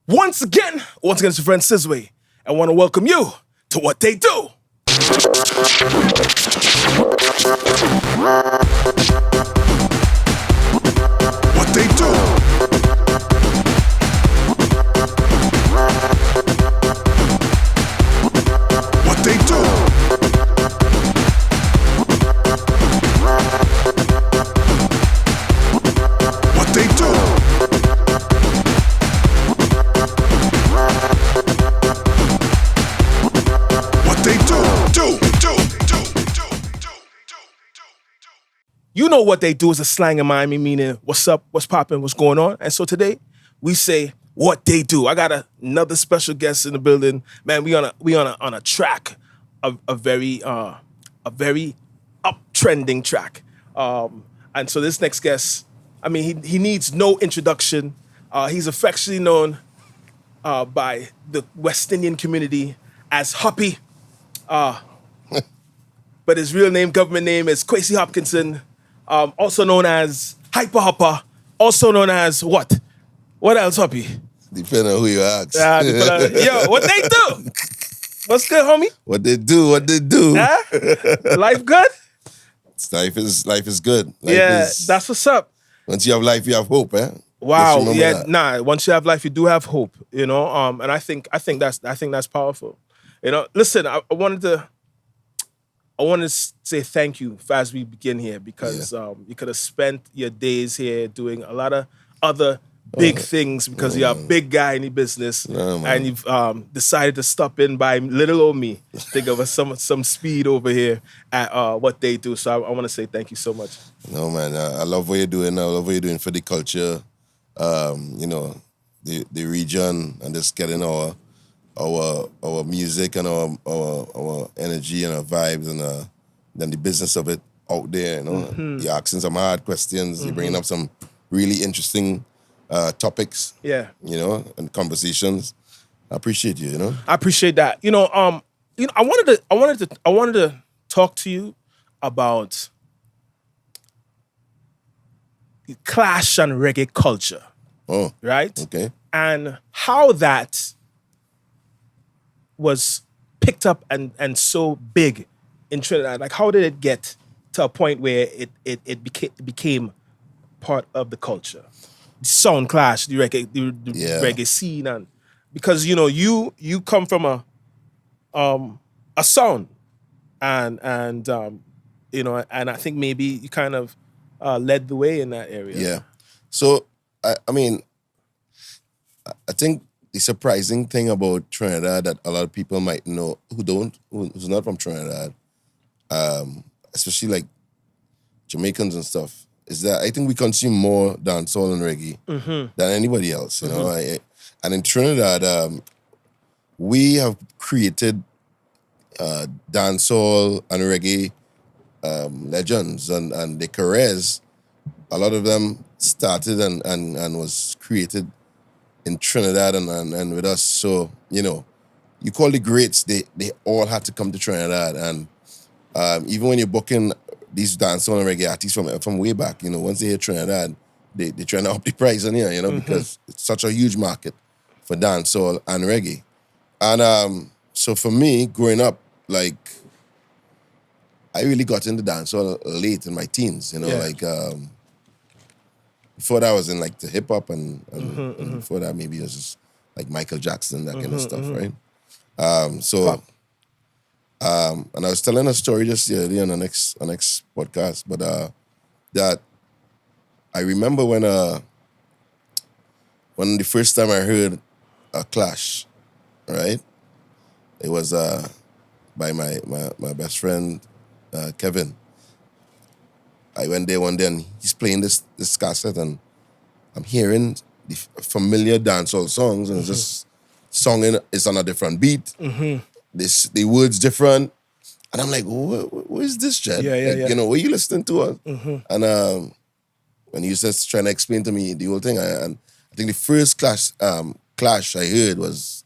Once again, it's your friend Sizwe. I want to welcome you to What They Do. What They Do. What They Do. What They Do. You know what they do is a slang in Miami, meaning what's up, what's popping, what's going on. And so today we say what they do. I got another special guest in the building. Man, we on a track, a very uptrending track. And so this next guest, I mean, he needs no introduction. He's affectionately known by the West Indian community as Hoppy. But his real name, government name, is Kwesi Hopkinson, also known as Hypa Hoppa, also known as what? What else, Hoppy? Depending on who you ask. Yo, what they do? What's good, homie? What they do? Life good? Life is good. That's what's up. Once you have life, you have hope, eh? Wow. Yeah, once you have life, you do have hope, you know? And I think that's powerful. You know, listen, I wanted to say thank you as we begin here because you could have spent your days here doing a lot of other big things because you're a big guy in the business and you've decided to stop in by little old me to give us some speed over here at what they do. So I want to say thank you so much. No, man, I love what you're doing. I love what you're doing for the culture, you know, the region and just getting our music and our energy and our vibes and then the business of it out there, you know. Mm-hmm. You're asking some hard questions, you're bringing up some really interesting topics. Yeah. You know, and conversations. I appreciate you, you know. I appreciate that. I wanted to talk to you about clash and reggae culture. Oh. Right? Okay. And how that was picked up and so big in Trinidad. Like, how did it get to a point where it became part of the culture? The sound clash, the reggae scene, and because you come from a sound, and and I think maybe you kind of led the way in that area. Yeah. So I mean, I think the surprising thing about Trinidad that a lot of people might know who's not from Trinidad, especially like Jamaicans and stuff, is that I think we consume more dancehall and reggae than anybody else. You know, and in Trinidad, we have created dancehall and reggae legends and their careers. A lot of them started and was created in Trinidad and with us. So, you know, you call the greats, they all had to come to Trinidad. And even when you're booking these dancehall and reggae artists from way back, you know, once they hear Trinidad, they try to up the price on here, you know, because it's such a huge market for dancehall and reggae. And so for me, growing up, like, I really got into dancehall late in my teens, you know, before that I was in like the hip hop and before that maybe it was just like Michael Jackson, that kind of stuff, right? And I was telling a story just the other day on the next podcast, but that I remember when the first time I heard a clash, right? It was by my best friend Kevin. I went there one day and he's playing this cassette and I'm hearing the familiar dancehall songs and it's just songing, it's on a different beat. The words different. And I'm like, what is this, Jed? You know, what are you listening to? And when he was just trying to explain to me the whole thing, and I think the first clash I heard was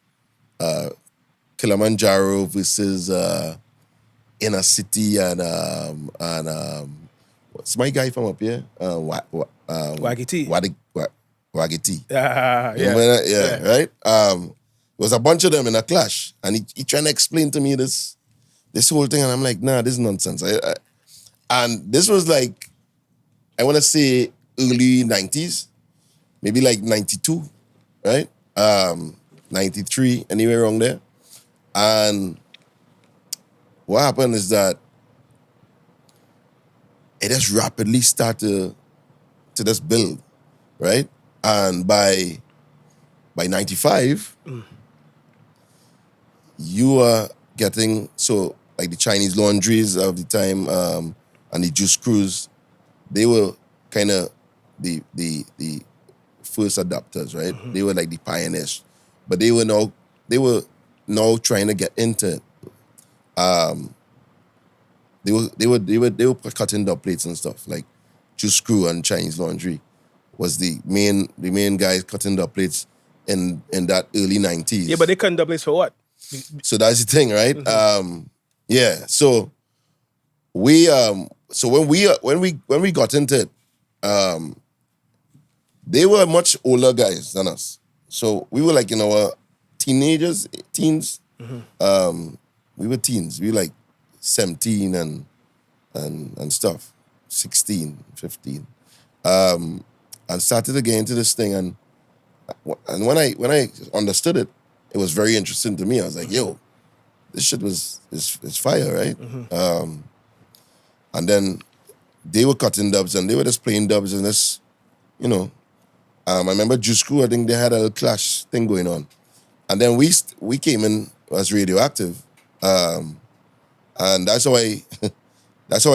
Kilimanjaro versus Inner City and what's my guy from up here? Waggy T. Waggy. Yeah. That? Yeah, right? There was a bunch of them in a clash, and he trying to explain to me this whole thing, and I'm like, nah, this is nonsense. And this was like, I want to say early 90s, maybe like 92, right? 93, anywhere around there. And what happened is that it just rapidly started to just build, right? And by 95, you are getting, so like the Chinese laundries of the time and the juice crews, they were kind of the first adopters, right? Mm-hmm. They were like the pioneers. But they were now trying to get into it. They were cutting dub plates and stuff, like Juice Crew and Chinese Laundry was the main guys cutting dub plates in that early 90s. Yeah, but they cutting dub plates for what? So that's the thing, right? Mm-hmm. Yeah. So we when we got into it, they were much older guys than us. So we were like in our teens. Mm-hmm. We were teens. We were like 17 and stuff, 16, 15. And started to get into this thing, and when I understood it, it was very interesting to me. I was like, yo, this shit is fire, right? Mm-hmm. And then they were cutting dubs and they were just playing dubs and this, you know. I remember Juice Crew, I think they had a little clash thing going on. And then we came in as Radioactive. And that's how I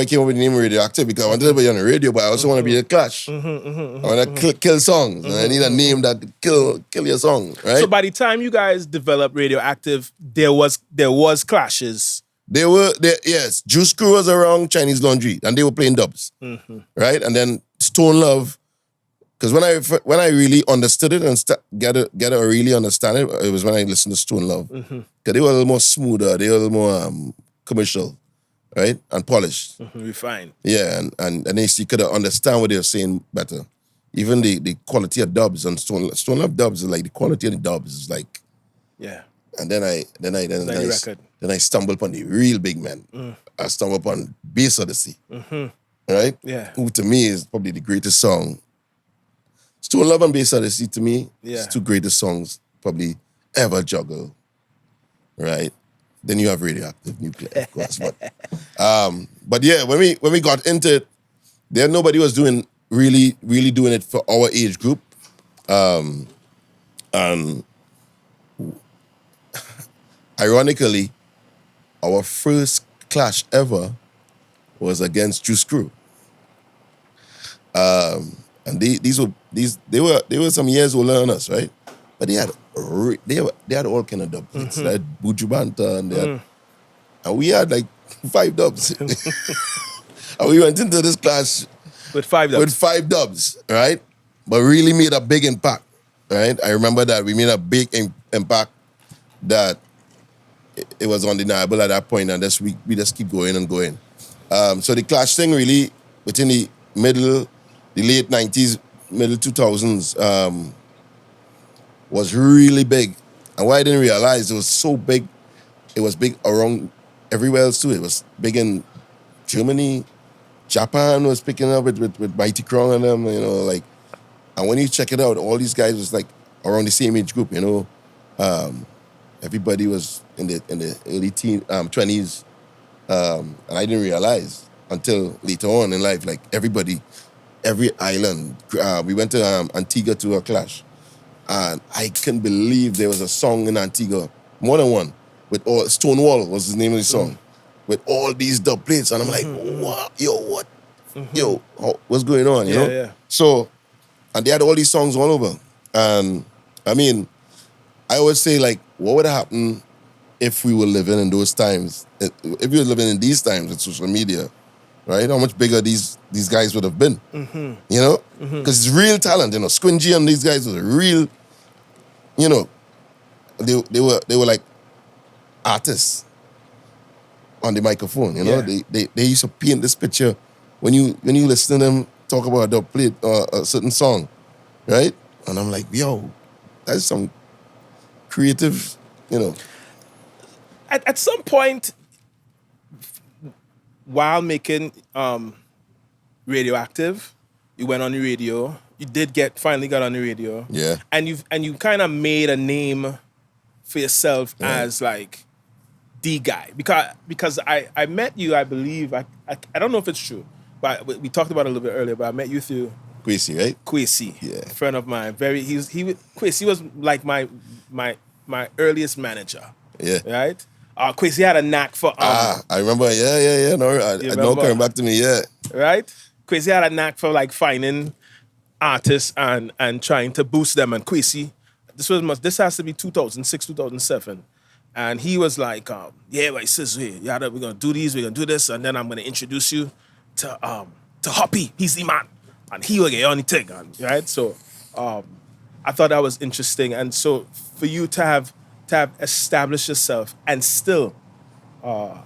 came up with the name Radioactive, because I wanted to be on the radio, but I also want to be a clash. I want to kill songs. And I need a name that kill your song, right? So by the time you guys developed Radioactive, there was clashes. Yes. Juice Crew was around Chinese Laundry, and they were playing dubs, right? And then Stone Love, because when I really understood it and get a really understand it was when I listened to Stone Love, because they were a little more smoother, they were a little more commercial, right, and polished, refined. Yeah, and then you could understand what they were saying better. Even the quality of dubs on Stone Love dubs is like the quality of the dubs is like, yeah. And then I stumbled upon the real big men. I stumbled upon Bass Odyssey, right? Yeah. Who to me is probably the greatest song. Stone Love and Bass Odyssey to me is two greatest songs probably ever juggle, right? Then you have Radioactive Nuclear, of course. But yeah, when we got into it, there nobody was doing really doing it for our age group. Ironically, our first clash ever was against Juice Crew. And they were some years older than us, right? But they had all kind of dub plates. They had Buju Banta and we had like 5 dubs. And we went into this clash with 5 dubs, right? But really made a big impact, right? I remember that we made a big impact that it was undeniable at that point, and we just keep going and going. So the clash thing really, between the late 90s, middle 2000s, was really big. And what I didn't realize, it was so big, it was big around everywhere else too. It was big in Germany, Japan was picking up with Mighty Crown and them, you know, like, and when you check it out, all these guys was like around the same age group, you know. Everybody was in the early 20s, and I didn't realize until later on in life, like every island. We went to Antigua to a clash, and I couldn't believe there was a song in Antigua, more than one, with all Stonewall was the name of the song, with all these dub plates, and I'm like, what? Yo, what's going on? You know? Yeah. So, and they had all these songs all over, and I mean, I always say, like, what would have happened if we were living in those times? If we were living in these times with social media, right? How much bigger these guys would have been, you know? Because it's real talent, you know. Squingy and these guys were real, you know. They were like artists on the microphone, you know. They used to paint this picture when you listen to them talk about a dub plate or a certain song, right? And I'm like, yo, that's some creative, you know. At some point, while making Radioactive, you went on the radio. You finally got on the radio. Yeah. And you kind of made a name for yourself as like the guy. Because I met you, I believe, I don't know if it's true, but we talked about it a little bit earlier, but I met you through Kwesi, right? Kwesi, Yeah. a friend of mine. Kwesi was like my earliest manager. Yeah. Right? Kwesi had a knack for I remember. Yeah. No, I know coming back to me. Yeah. Right? Kwesi had a knack for like finding artists and trying to boost them. And Kwesi, this has to be 2006, 2007. And he was like, yeah, like Sizwe, we're gonna do these, we're gonna do this, and then I'm gonna introduce you to Hoppy. He's the man. And he will get on the thing. Right? So I thought that was interesting. And so for you to have established yourself and still a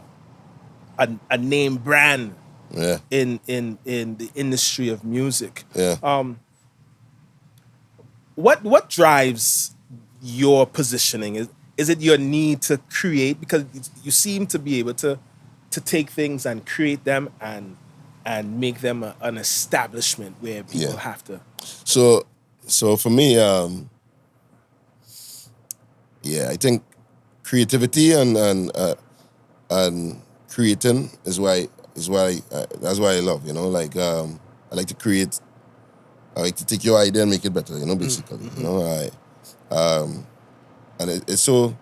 name brand in the industry of music. Yeah. What drives your positioning? Is it your need to create? Because you seem to be able to take things and create them and make them an establishment where people have to. So for me, I think creativity and creating is why that's why I love, you know, like I like to create. I like to take your idea and make it better, you know, basically. Mm-hmm. You know, and it's so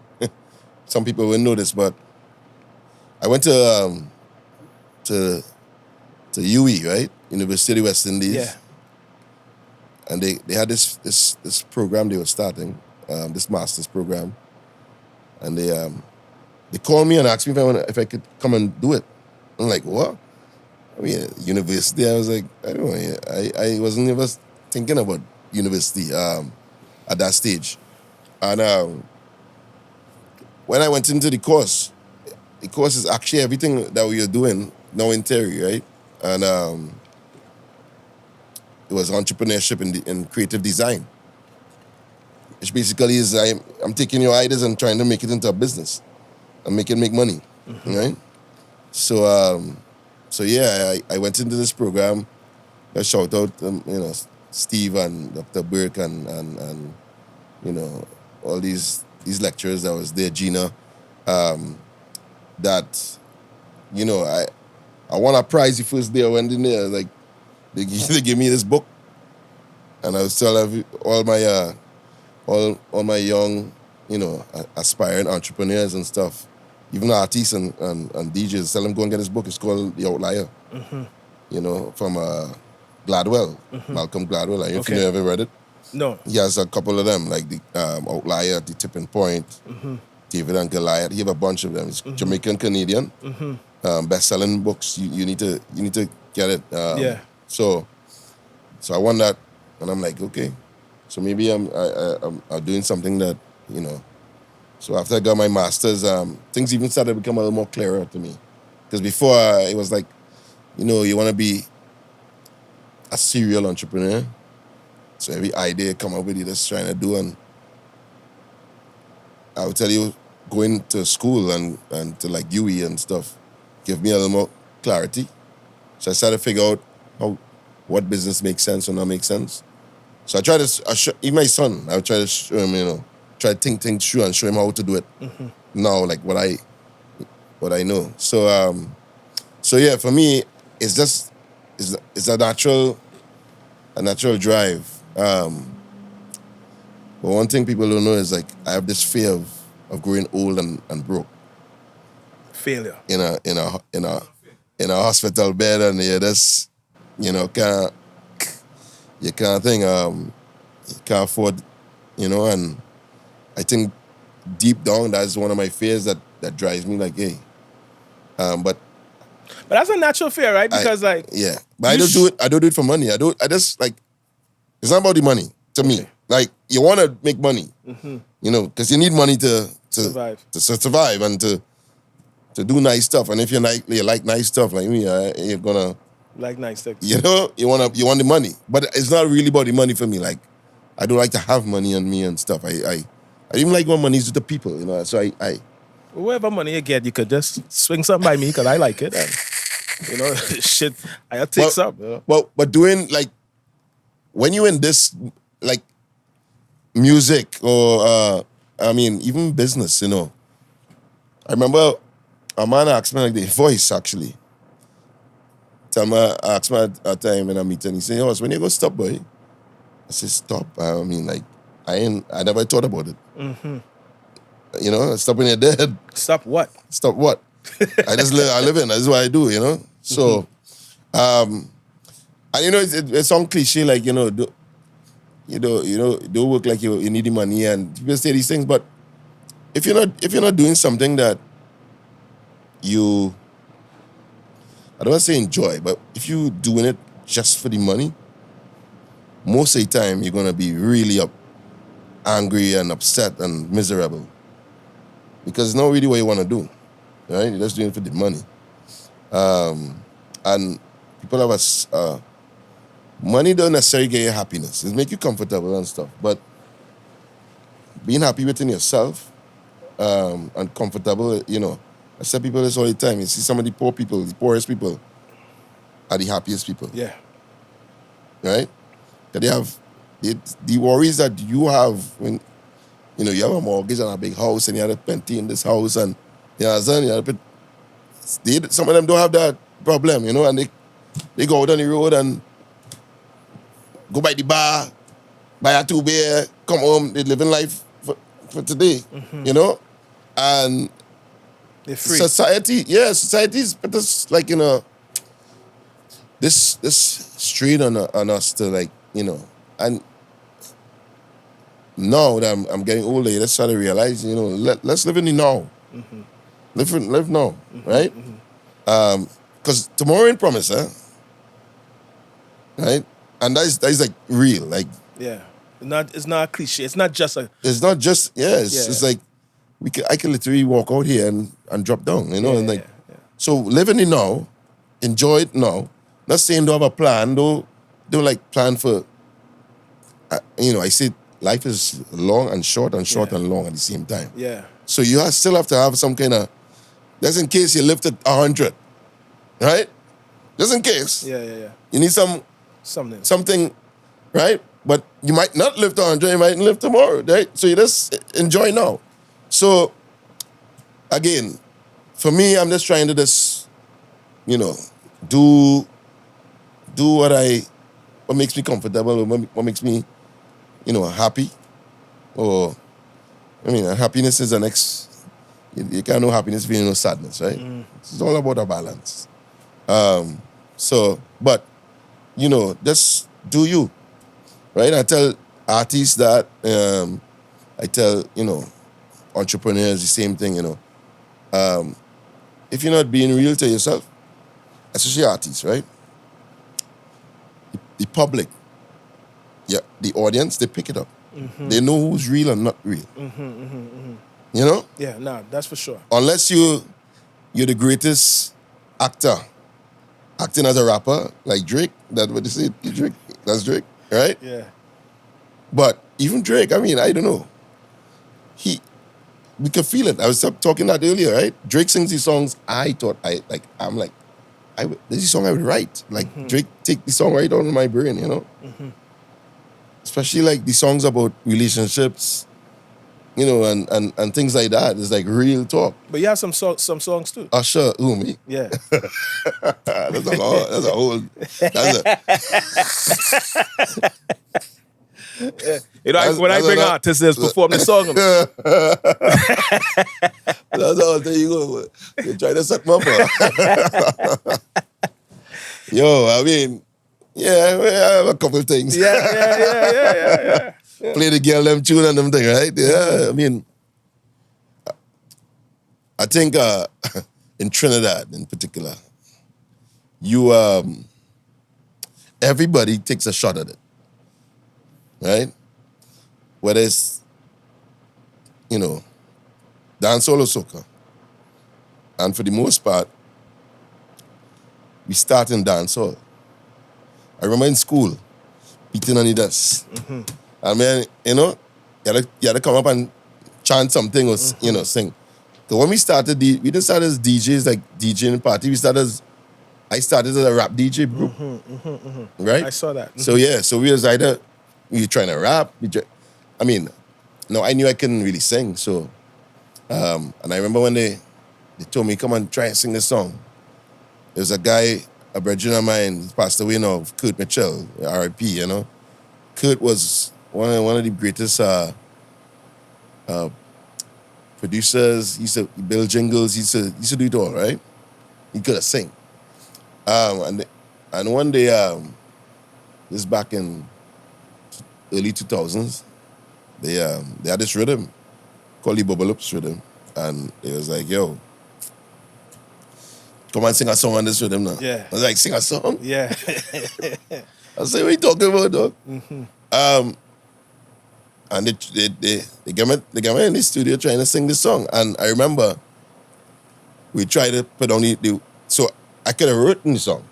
some people wouldn't know this, but I went to UE, right? University of West Indies. Yeah. And they had this program they were starting, this master's program. And they called me and asked me if I could come and do it. I'm like, what? I mean, university. I was like, I don't know. I wasn't ever thinking about university at that stage. And when I went into the course is actually everything that we are doing now in theory, right? And it was entrepreneurship in creative design, which basically is I'm taking your ideas and trying to make it into a business and make money, right? So I went into this program. I shout out, Steve and Dr. Burke and you know, all these lecturers that was there, Gina, that, you know, I won a prize the first day I went in there. Like, they gave me this book, and I was telling all my young, you know, aspiring entrepreneurs and stuff, even artists and DJs, tell them go and get this book. It's called The Outlier, you know, from Gladwell, Malcolm Gladwell. I don't know if you ever read it. No. He has a couple of them, like the Outlier, The Tipping Point, David and Goliath. He have a bunch of them. It's Jamaican Canadian, best-selling books. You need to get it. So I won that, and I'm like, okay, so maybe I'm doing something that, you know. So after I got my master's, things even started to become a little more clearer to me, because before it was like, you know, you want to be a serial entrepreneur. So every idea come up with, you just trying to do, and I would tell you, going to school and to like UE and stuff, give me a little more clarity. So I started to figure out what business makes sense or not make sense. So I try to, even my son, I would try to show him, you know, try to think things through and show him how to do it. Now, like what I know. So yeah, for me, it's a natural drive. But one thing people don't know is, like, I have this fear of growing old and broke. Failure. In a hospital bed, and that's, you know, you can't afford, you know, and I think deep down that's one of my fears that drives me, like, hey. But that's a natural fear, right? Because but I don't do it for money. I just, like, it's not about the money to me. Like, you want to make money, you know, because you need money to survive and to do nice stuff. And if you like nice stuff, like me, you're gonna like nice stuff. You know, you want the money, but it's not really about the money for me. Like, I don't like to have money on me and stuff. I even like when money's with the people, you know. So I whatever money you get, you could just swing something by me because I like it. And, you know, shit, I'll take some. You know? But doing, like, when you in this, like, music or, even business, you know. I remember a man asked me, like, the voice, actually. Asked me at a time in a meeting, he said, when you go stop, boy? I said, stop. I never thought about it. Mm-hmm. You know, stop when you're dead. Stop what? Stop what? I live in. That's what I do, you know? So, and you know, it sounds cliche, like, you know, don't work like you need the money, and people say these things, but if you're not doing something that you, I don't want to say enjoy, but if you're doing it just for the money, most of the time you're gonna be really angry and upset and miserable. Because it's not really what you want to do. Right? You're just doing it for the money. And people have money don't necessarily get you happiness. It make you comfortable and stuff. But being happy within yourself and comfortable, you know, I tell people this all the time. You see some of the poor people, the poorest people are the happiest people. Yeah. Right? Because they have the worries that you have when, you know, you have a mortgage and a big house and you have to maintain this house and some of them don't have that problem, you know, and they go out on the road and go by the bar, buy a 2 beer, come home, they living life for today, you know? And they're free. society is just like, you know, this strain on us to, like, you know, and now that I'm getting older, let's try to realize, you know, let's live in the now. Mm-hmm. Live now, right? Because tomorrow ain't promise, right? And that's like real, like, yeah. It's not a cliche. It's not just a. It's not just It's like I can literally walk out here and drop down, you know, and like. Yeah. So live in the now, enjoy it now. Not saying don't have a plan, don't like plan for. You know, I say life is long and short and short and long at the same time. Yeah. So you still have to have some kind of, just in case you live to 100, right? Just in case. Yeah. You need something, right? But you might not live to 100, you might live tomorrow, right? So you just enjoy now. So, again, for me, I'm just trying to just, you know, do what makes me comfortable, what makes me, you know, happy. Or, I mean, happiness is the next, you can't know happiness if you know sadness, right? It's all about a balance. So, but, you know, just do you, right? I tell artists that, I tell, you know, entrepreneurs the same thing, you know. If you're not being real to yourself, especially artists, right? The public, the audience, they pick it up. They know who's real and not real. You know? Yeah, nah, that's for sure. Unless you're the greatest actor, acting as a rapper, like Drake, that's what they say, Drake, that's Drake, right? Yeah. But even Drake, I mean, I don't know. We can feel it. I was talking that earlier, right? Drake sings these songs, this is a song I would write. Like, Drake take the song right out of my brain, you know? Especially like the songs about relationships, you know, and things like that. It's like real talk. But you have some songs too. Usher, who, me? Yeah. That's a whole. Yeah. You know, when I bring artists to perform the song. That's all there you go. You try to suck my up. Yo, I mean, yeah, we have a couple of things. Yeah. Play the girl them tune and them thing, right? Yeah, I mean, I think in Trinidad in particular, everybody takes a shot at it, right? Whether it's, you know, dancehall or soca. And for the most part, we start in dancehall. I remember in school, beating on the desk. I mean, you had to come up and chant something or, sing. So when we started, we didn't start as DJs, like DJing party. I started as a rap DJ group, right? I saw that. So so we was either we were trying to rap. No, I knew I couldn't really sing. So, and I remember when they told me, come and try and sing this song. There's a guy, a brethren of mine, he passed away now, Kurt Machel, R.I.P., Kurt was one of the greatest producers. He used to build jingles. He used to do it all, right? He could have sing. And one day, this back in early 2000s, they had this rhythm called the Bubble Ups rhythm, and it was like, yo, come and sing a song on this rhythm now. Yeah. I was like, sing a song? Yeah. I said, what are you talking about, dog? And they got me in the studio trying to sing this song. And I remember we tried to put on so I could have written the song.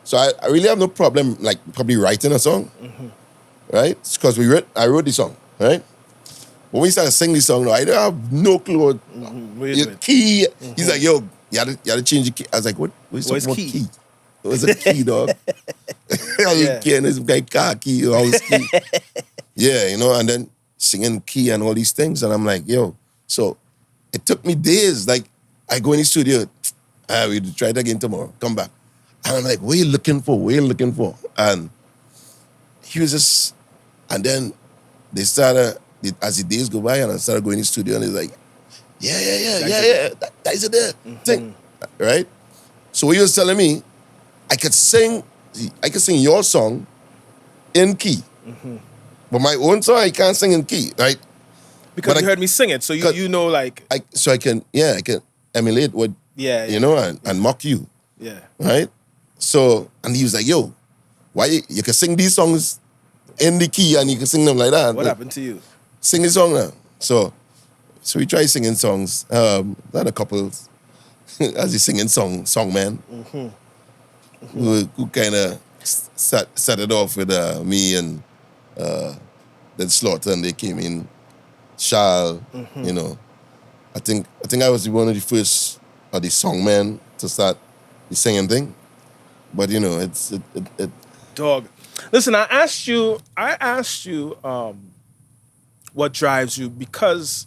So I really have no problem, like, probably writing a song, right? Because I wrote the song, right? When we started singing the song, I don't have no clue what key. He's like, yo, you had to change the key. I was like, what is key? It was a key, dog. I was key, and this guy car key, house key. Yeah, and then singing key and all these things. And I'm like, yo. So it took me days. Like, I go in the studio, we try it again tomorrow, come back. And I'm like, what are you looking for? What are you looking for? And he was just, and then they started, as the days go by, and I started going in the studio, and he's like, yeah, that's it, thing, right? So he was telling me, I could sing your song in key. But my own song, I can't sing in key, right? Because you heard me sing it, so you know, like... I can emulate what, and mock you. Yeah. Right? So, and he was like, yo, why you can sing these songs in the key and you can sing them like that. What happened to you? Sing the song now. So we tried singing songs. Not a couple, as he singing song man, who kind of set it off with me and then Slaughter, and they came in. Charles, I think I was one of the first of the song men to start the singing thing. But it's Dog. Listen, I asked you what drives you, because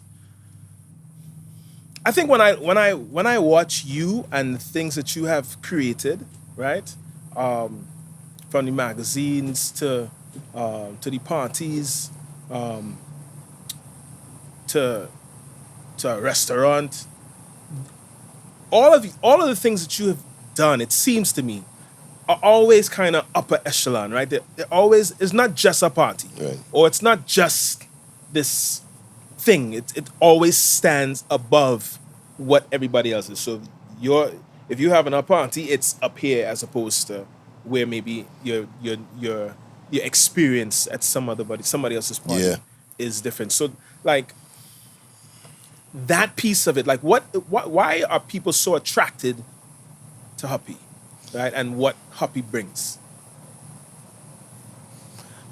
I think when I watch you and the things that you have created, right? From the magazines to the parties, to a restaurant, all of the things that you have done, it seems to me, are always kind of upper echelon, right? They're always, it's not just a party, right, or it's not just this thing. It always stands above what everybody else is. So if you have a party, it's up here as opposed to where maybe your experience at somebody else's party is different. So like that piece of it, like why are people so attracted to Hoppy, right? And what Hoppy brings?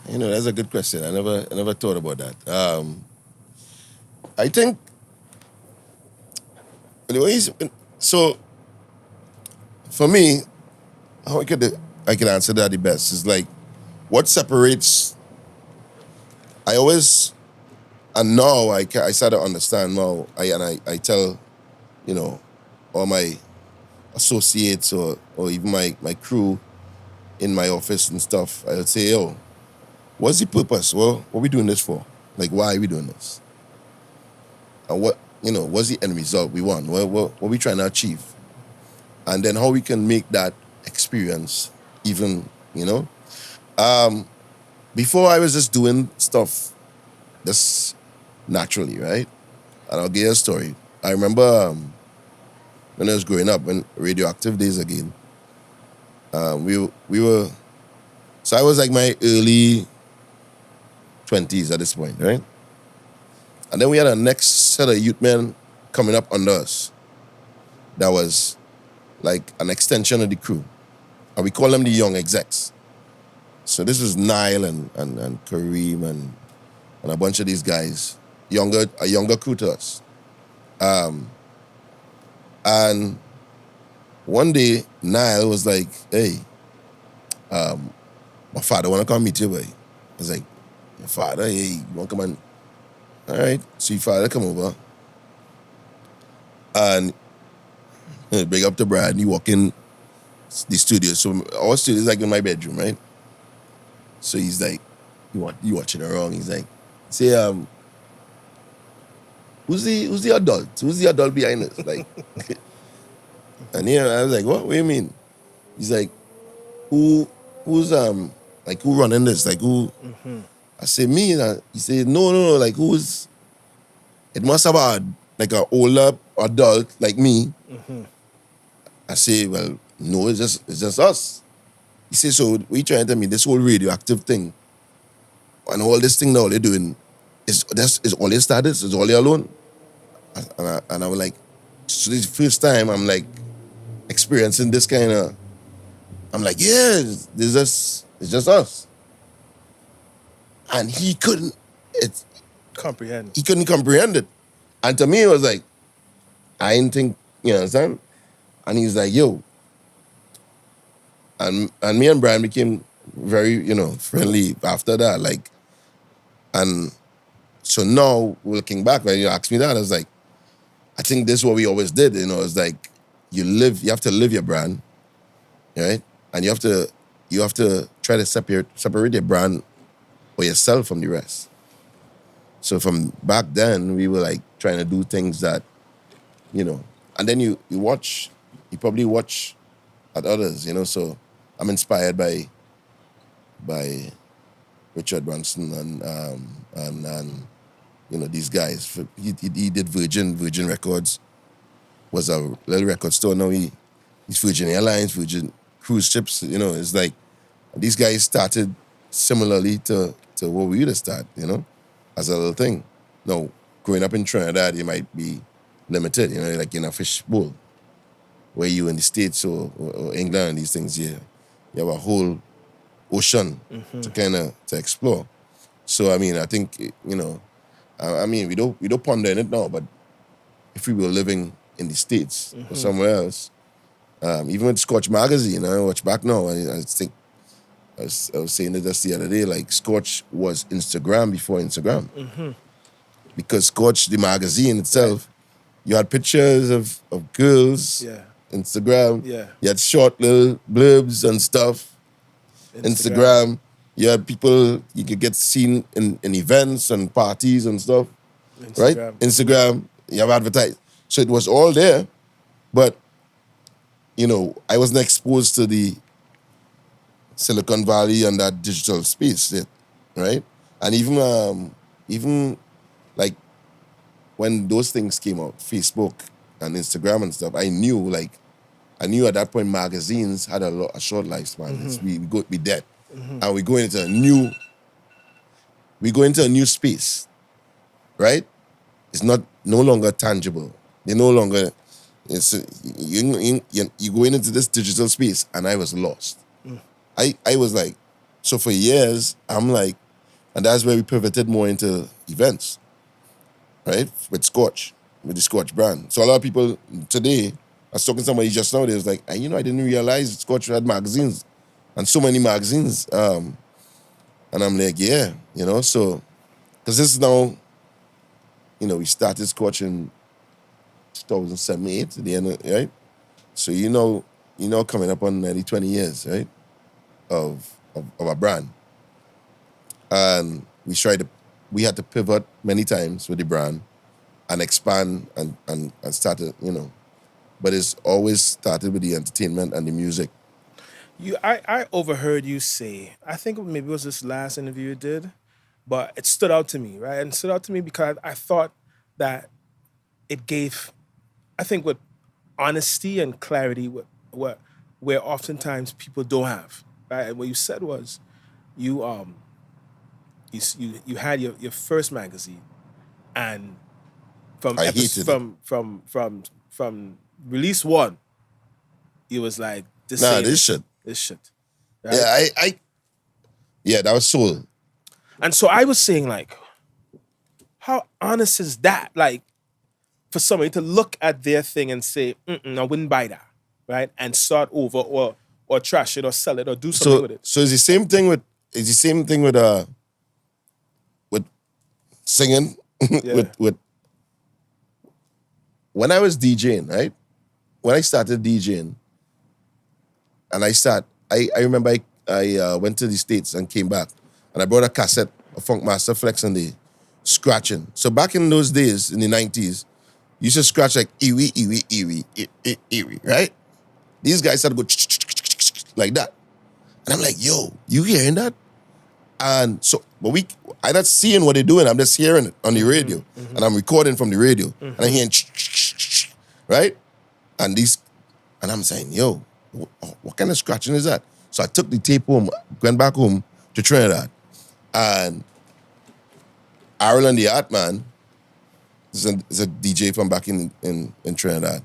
That's a good question. I never thought about that. I think, anyways, so for me, how I could answer that the best is like, what separates, and now I start to understand now, I tell, all my associates or even my crew in my office and stuff, I would say, yo, what's the purpose? Well, what are we doing this for? Like, why are we doing this? And what's the end result we want? What are we trying to achieve? And then how we can make that experience even, before I was just doing stuff just naturally, right? And I'll give you a story. I remember when I was growing up, when radioactive days again, we were, so I was like my early 20s at this point, right? And then we had a next set of youth men coming up under us that was like an extension of the crew. And we call them the young execs. So this was Nile and Kareem and and a bunch of these guys, a younger crew to us. And one day, Nile was like, hey, my father want to come meet you, boy. I was like, your father, hey, you want to come and... All right, so your father come over. And bring up to Brad, and he walk in the studio. So our studio is like in my bedroom, right? So he's like, you watching it wrong. He's like, say, who's the adult? Who's the adult behind us? Like, and I was like, what do you mean? He's like, who's like who running this? Like who? I say me. He said no, like who's? It must have like an older adult like me. I say, well, no, it's just us. He says, so what you trying to tell me this whole radioactive thing and all this thing now they're doing is all they started? Is all they alone? And I was like, so this is the first time I'm like experiencing this kind of. I'm like, yeah, it's just us. And he couldn't comprehend. He couldn't comprehend it. And to me, it was like, I didn't think, you understand? And he's like, yo. And me and Brian became very, friendly after that. Like, and so now, looking back, when you asked me that, I was like, I think this is what we always did, it's like, you have to live your brand, right? And you have to try to separate your brand or yourself from the rest. So from back then, we were like trying to do things that, and then you probably watch at others, so I'm inspired by Richard Branson and these guys. He did Virgin Records, was a little record store. Now he's Virgin Airlines, Virgin Cruise Ships. It's like these guys started similarly to what we used to start, as a little thing. Now, growing up in Trinidad, you might be limited, like in a fish bowl. Where you in the States or England and these things, you have a whole ocean to explore. So I mean, I think we don't ponder in it now, but if we were living in the States or somewhere else, even with Scorch magazine, I watch back now, I think I was saying it just the other day, like Scorch was Instagram before Instagram. Because Scorch, the magazine itself, you had pictures of girls. Yeah. Instagram. Yeah. You had short little blurbs and stuff. Instagram. You had people, you could get seen in events and parties and stuff. Right? Instagram. You have advertised. So it was all there, but, I wasn't exposed to the Silicon Valley and that digital space, right? And even like when those things came out, Facebook and Instagram and stuff, I knew at that point magazines had a short lifespan. We dead. And we go into a new space, right? It's no longer tangible. They're no longer, you going into this digital space, and I was lost. I was like, so for years, I'm like, and that's where we pivoted more into events, right? With Scorch, with the Scorch brand. So a lot of people today, I was talking to somebody just now, they was like, I didn't realize Scorch had magazines, and so many magazines. And I'm like, yeah, so, because this is now, we started Scorch in 2007, 2008, at the end, right? So, coming up on nearly 20 years, right, of a brand. And we had to pivot many times with the brand and expand and start to, but it's always started with the entertainment and the music. I overheard you say, I think maybe it was this last interview you did, but it stood out to me, right? And it stood out to me because I thought that it gave, I think, with honesty and clarity, where oftentimes people don't have, right? And what you said was, you had your first magazine, and from release one, it was like this shit. Right? Yeah, that was soul. And so I was saying, like, how honest is that? Like, for somebody to look at their thing and say, I wouldn't buy that, right? And start over or trash it or sell it or do something with it. So it's the same thing with with singing. Yeah. with when I was DJing, right? When I started DJing, and I remember I went to the States and came back, and I brought a cassette of Funk Master Flex and the scratching. So back in those days, in the 90s, you used to scratch like ewe, right? These guys started to go like that. And I'm like, yo, you hearing that? And so, but I'm not seeing what they're doing. I'm just hearing it on the radio. And I'm recording from the radio. And I'm hearing right? And I'm saying, yo, what kind of scratching is that? So I took the tape home, went back home to Trinidad. And Ireland, the Art Man, is a DJ from back in Trinidad.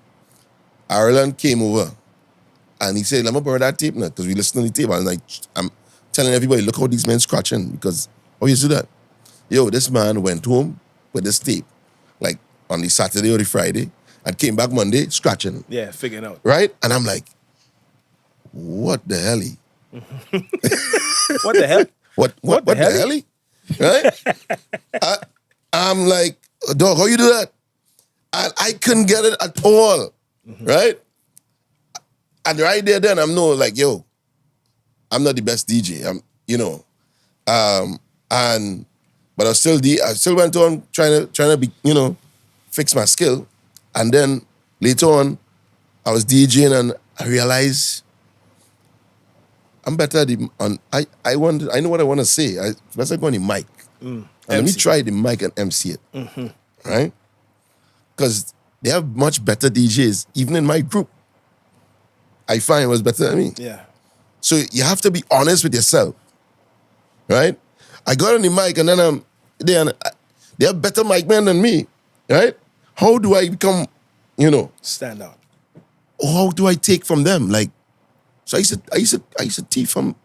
Ireland came over and he said, let me borrow that tape now, because we listened to the tape. And I'm telling everybody, look how these men scratching, because how you do that? Yo, this man went home with this tape, like on the Saturday or the Friday, and came back Monday scratching. Yeah, figuring out. Right? And I'm like, what the hell? What the hell? What the hell? Right? I'm like, dog, how you do that? And I couldn't get it at all. Right? And right there then I'm like, yo, I'm not the best DJ. But I still went on trying to be, fix my skill. And then later on, I was DJing and I realized I'm better at I know what I want to say. I better go on the mic. And let me try the mic and MC it. Right? Because they have much better DJs, even in my group. I find it was better than me. Yeah. So you have to be honest with yourself. Right? I got on the mic and then they have better mic men than me. Right? How do I become, stand out? How do I take from them? Like, so I used to thief from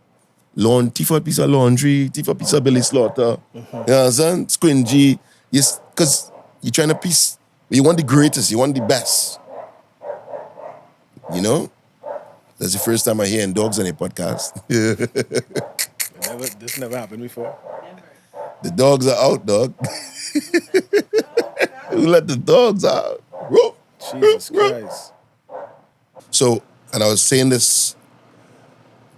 thief a piece of laundry, thief a piece of Billy Slaughter. You know what I'm saying? Squingy. Yes, because you're trying to piece, you want the greatest, you want the best. That's the first time I hear dogs on a podcast. This never happened before. The dogs are out, dog. Who let the dogs out? Jesus Christ. So, and I was saying this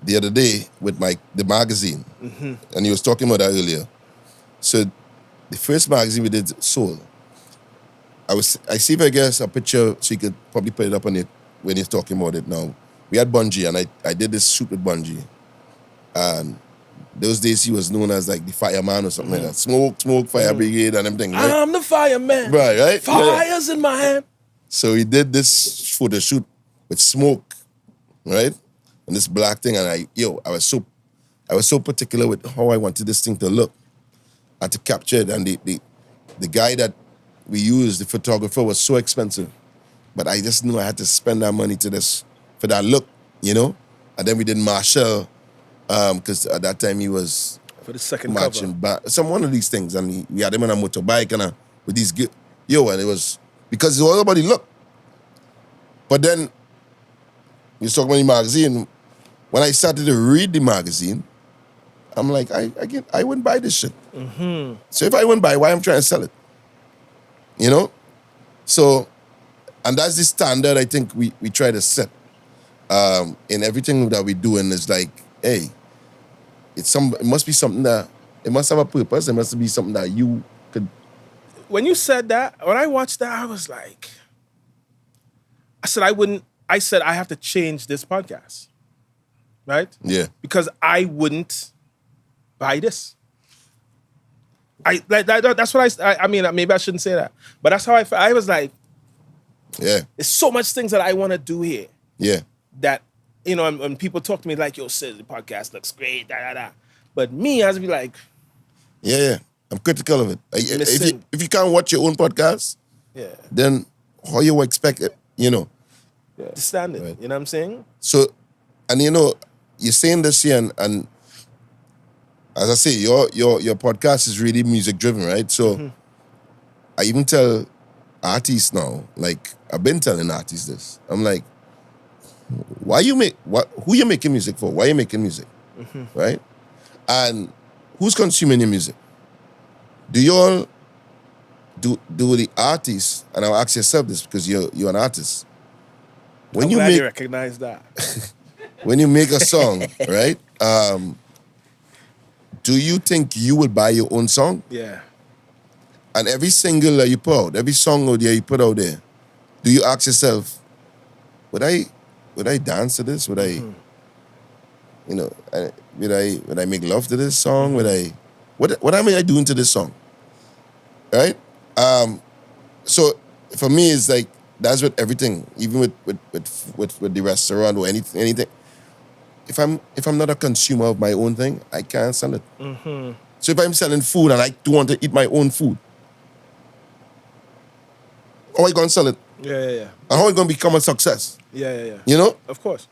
the other day with the magazine, and he was talking about that earlier. So, the first magazine we did, Soul. I see if I guess a picture so you could probably put it up on it when he's talking about it now. We had Bungie, and I did this shoot with Bungie. And those days he was known as like the fireman or something like that. Smoke, fire brigade and everything, right? I'm the fireman. Right? Fire's in my hand. So he did this photo shoot with smoke, right? And this black thing, and I was so particular with how I wanted this thing to look and to capture it. And the guy that we used, the photographer, was so expensive. But I just knew I had to spend that money for that look, And then we did Machel, because at that time he was for the second marching cover. back, one of these things, and we had him on a motorbike and with these and it was because it was all about the look. But then you talk about the magazine. When I started to read the magazine, I'm like, I wouldn't buy this shit. So if I wouldn't buy, why I'm trying to sell it? So, and that's the standard I think we try to set. In everything that we're doing is like, hey, it must be something that, it must have a purpose. It must be something that you could. When you said that, when I watched that, I was like, I said I have to change this podcast. Right? Yeah. Because I wouldn't buy this. That's what I mean, maybe I shouldn't say that. But that's how I was like, yeah. There's so much things that I want to do here. Yeah. That, and when people talk to me like, yo, sis, the podcast looks great, But me, I was be like, yeah. I'm critical of it. If you can't watch your own podcast, then how you expect it, the standard, right. You know what I'm saying? So, and you're saying this here, and as I say, your podcast is really music driven, right? So, I even tell artists now, like I've been telling artists this. I'm like, who you making music for? Why you making music? Right? And who's consuming your music? Do you all do the artists, and I'll ask yourself this because you're an artist. When I'm you glad make you recognize that. when you make a song, right? Do you think you would buy your own song? Yeah. And every single that you put out, every song out there you put out there, do you ask yourself, would I dance to this? Would I, would I make love to this song? What am I doing to this song? Right? So for me, it's like that's with everything, even with the restaurant or anything. If I'm not a consumer of my own thing, I can't sell it. So if I'm selling food and I do want to eat my own food, how are you going to sell it? Yeah. And how are you going to become a success? Yeah. You know? Of course.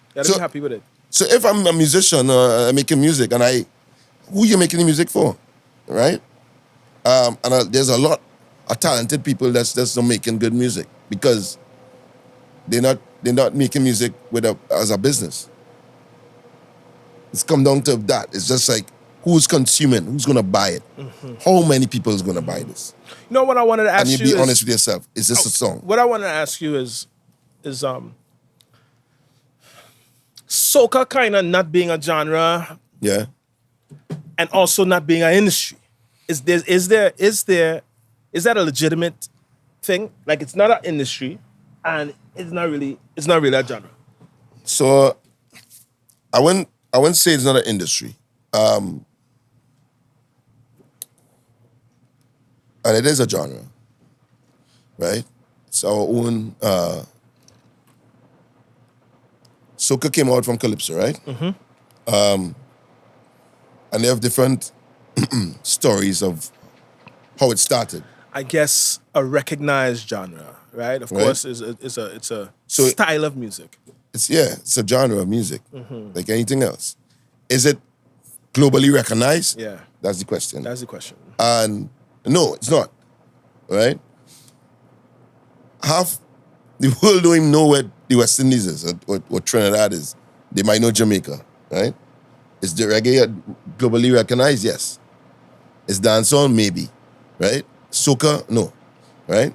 You gotta be happy with it. So if I'm a musician making music, and who you making the music for, right? There's a lot of talented people that's not making good music because they're not making music as a business. It's come down to that. It's just like who's consuming, who's gonna buy it, how many people is gonna buy this. You know what I wanted to ask you? And you be honest with yourself. Is this a song? What I want to ask you is soca kind of not being a genre, Yeah. and also not being an industry. Is that a legitimate thing? Like it's not an industry, and it's not really a genre. So I wouldn't say it's not an industry. And it is a genre, right? It's our own. Soca came out from Calypso, right? And they have different stories of how it started. I guess a recognized genre, right? Of course, it's a style of music. It's a genre of music, like anything else. Is it globally recognized? Yeah, that's the question. And no, it's not. Right? Half the world don't even know where the West Indies is or what Trinidad is. They might know Jamaica, right? Is the reggae globally recognized? Yes. Is dancehall? Maybe, right? Soca? No, right?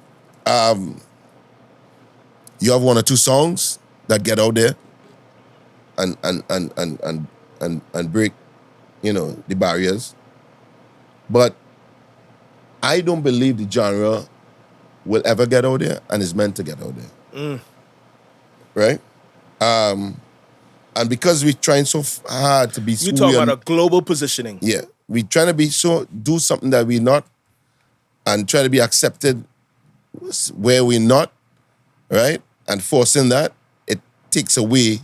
You have one or two songs that get out there and break, the barriers. But I don't believe the genre will ever get out there and is meant to get out there. Right? And because we're trying so hard to be... You're talking about a global positioning. Yeah. We're trying to do something that we're not and try to be accepted where we're not, right? And forcing that, it takes away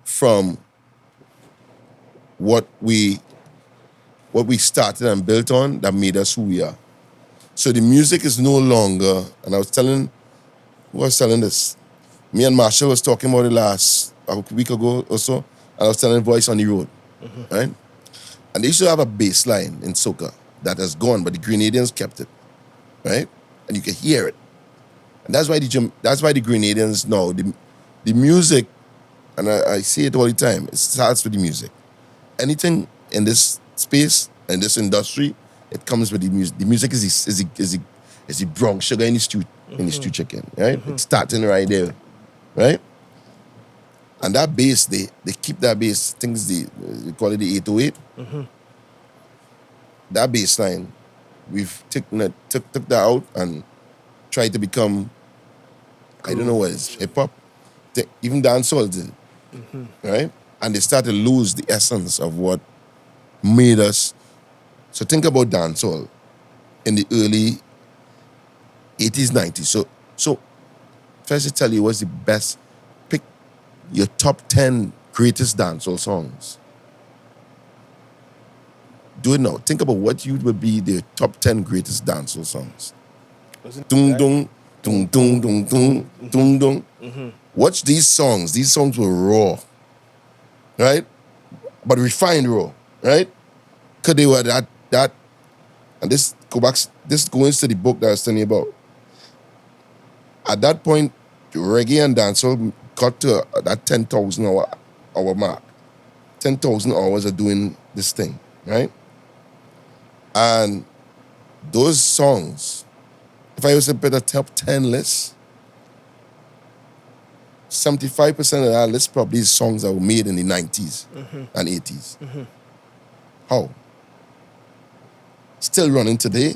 from what we started and built on that made us who we are. So the music is no longer, and I was telling this? Me and Machel was talking about it a week ago or so, and I was telling Voice on the Road, right? And they used to have a bass line in soca that has gone, but the Grenadians kept it, right? And you can hear it. And that's why the Grenadians know the music, and I say it all the time, it starts with the music. Anything in this space, in this industry, it comes with the music. The music is the brown sugar in the stew chicken, right? It's starting right there, right? And that bass, they keep that bass, things we call it the 808. That bass line, we've took that out and tried to become, I don't know what it is, hip hop, even dancehall did, right? And they started to lose the essence of what made us. So think about dancehall in the early 80s, 90s. So first I tell you what's the best. Pick your top 10 greatest dancehall songs. Do it now. Think about what would be the top 10 greatest dancehall songs. Dung dung, dung dung dung dung dung dung. Watch these songs. These songs were raw, right? But refined raw, right? Because they were that, and this go back, this goes to the book that I was telling you about. At that point, reggae and dancehall got to that 10,000 hour mark. 10,000 hours of doing this thing, right? And those songs, if I was to put a top 10 list, 75% of that list probably is songs that were made in the 90s and 80s. How? Still running today,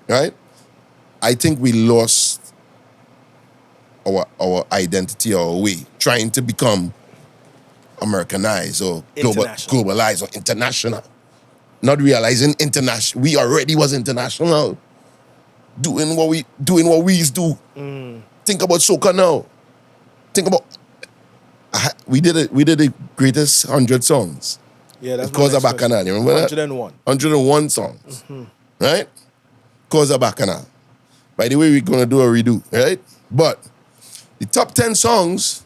right? I think we lost our identity, our way, trying to become Americanized or globalized or international. Not realizing international. We already was international. Doing what we used to do. Think about soca now. Think about we did the greatest 100 songs. Yeah, that's Cause of Bacchanal. You remember 101. that? 101 songs. Right? Cause of Bacchanal. By the way, we're gonna do a redo, right? But the top 10 songs,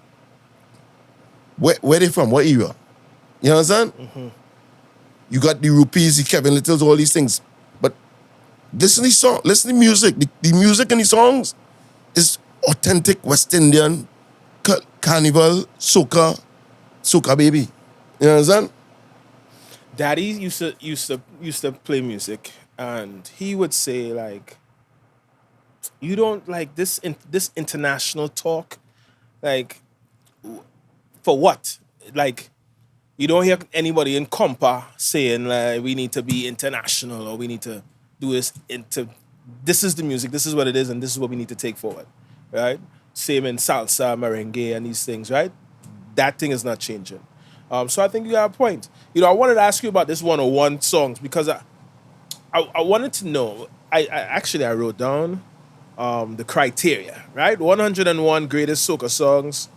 where they from? What era? You understand? You got the Rupees, the Kevin Littles, all these things. But listen to the song, listen to the music. The music in the songs is authentic West Indian, carnival, soca baby. You understand? Daddy used to play music, and he would say like, "You don't like this international talk, like, for what? Like, you don't hear anybody in Compa saying like we need to be international or we need to do this this is the music, this is what it is, and this is what we need to take forward, right? Same in salsa, merengue, and these things, right? That thing is not changing. So I think you have a point. You know, I wanted to ask you about this 101 songs because I wanted to know. I wrote down the criteria, right? 101 greatest soca songs.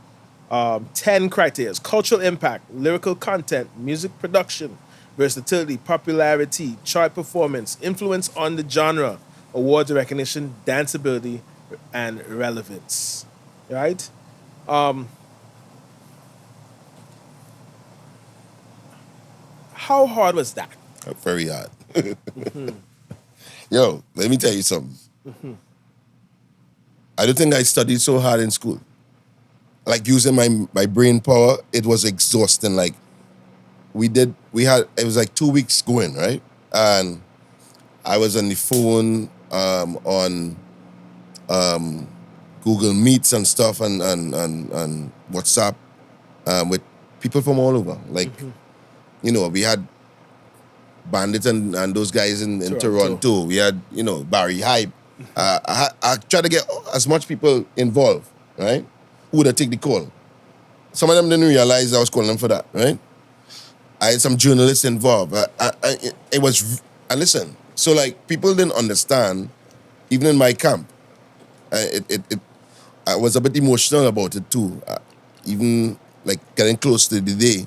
10 criteria: cultural impact, lyrical content, music production, versatility, popularity, chart performance, influence on the genre, awards recognition, danceability, and relevance. Right? How hard was that? Very hard. Yo, let me tell you something. I don't think I studied so hard in school. Like using my brain power, it was exhausting. Like it was like 2 weeks going, right? And I was on the phone, on Google Meets and stuff and WhatsApp with people from all over. Like, you know, we had Bandit and those guys in Toronto. We had, you know, Barry Hype. I tried to get as much people involved, right? Who would have take the call. Some of them didn't realize I was calling them for that, right? I had some journalists involved. It was, and listen, so like people didn't understand, even in my camp. I was a bit emotional about it too. Even like getting close to the day,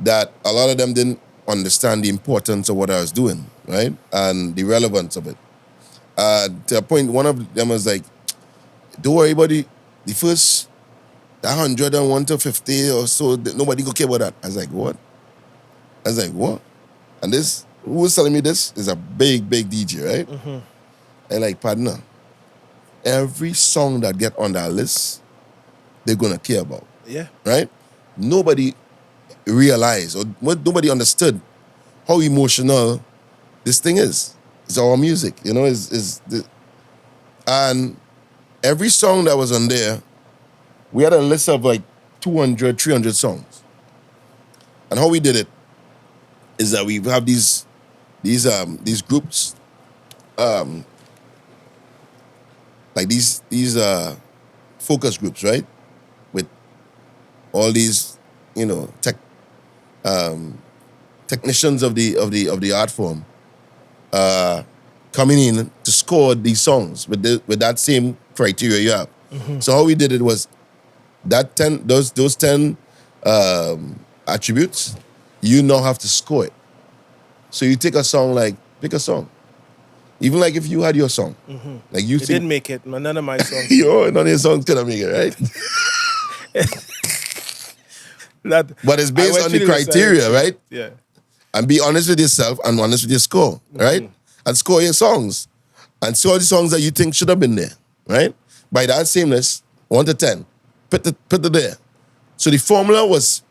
that a lot of them didn't understand the importance of what I was doing, right? And the relevance of it. To a point, one of them was like, don't worry about the first 101 to 50 or so, nobody go care about that. I was like, what? And this, who was telling me this is a big DJ, right? And like, partner, every song that get on that list, they're gonna care about. Yeah. Right? Nobody realized or nobody understood how emotional this thing is. It's our music, you know, and every song that was on there, we had a list of like 200, 300 songs. And how we did it is that we have these groups, like these focus groups, right? With all these, you know, technicians of the art form coming in to score these songs with that same criteria you have. So how we did it was that those 10 attributes, you now have to score it. So you take a song, like pick a song. Even like if you had your song, like you didn't make it. None of my songs. None of your songs gonna make it, right? But it's based on the criteria, right? Yeah. And be honest with yourself and honest with your score, right? and score your songs. And score the songs that you think should have been there, right? By that same list, 1 to 10, put it there. So the formula is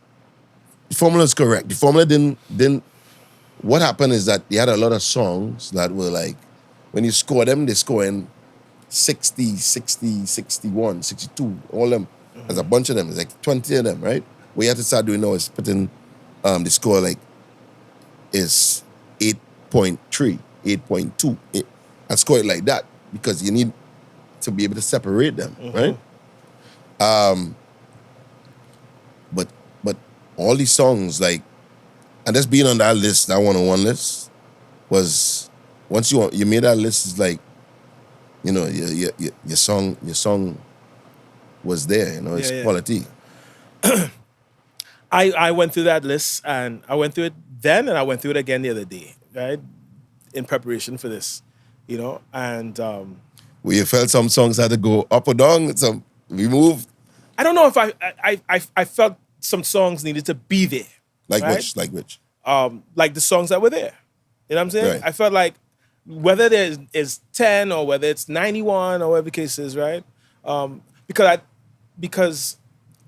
correct. The formula didn't. What happened is that they had a lot of songs that were like, when you score them, they score in 60, 60, 61, 62, all them. There's a bunch of them. There's like 20 of them, right? What you have to start doing now is putting the score like is 8.3, 8.2, and score it like that because you need to be able to separate them, right? But all these songs, like, and just being on that list, that 101 list, was once you made that list, it's like, you know, your song was there, you know, it's quality. I went through that list, and I went through it then, and I went through it again the other day, right? In preparation for this, you know, and where you felt some songs had to go up or down, some removed. I don't know if I felt some songs needed to be there. Like right? which? Like which? Like the songs that were there. You know what I'm saying? Right. I felt like whether there is 10 or whether it's 91 or whatever the case is, right? Because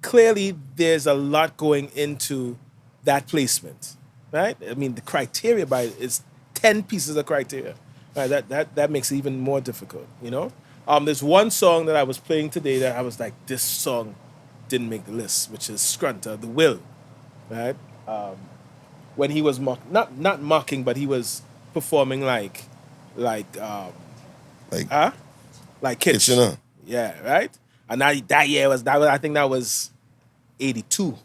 clearly there's a lot going into that placement, right? I mean, the criteria by it is 10 pieces of criteria. Right? That makes it even more difficult, you know? There's one song that I was playing today that I was like, this song didn't make the list, which is Scrunter, The Will, right? When he was not mocking, but he was performing like Kitsch. You know? Yeah, right? And that year was I think that was 82.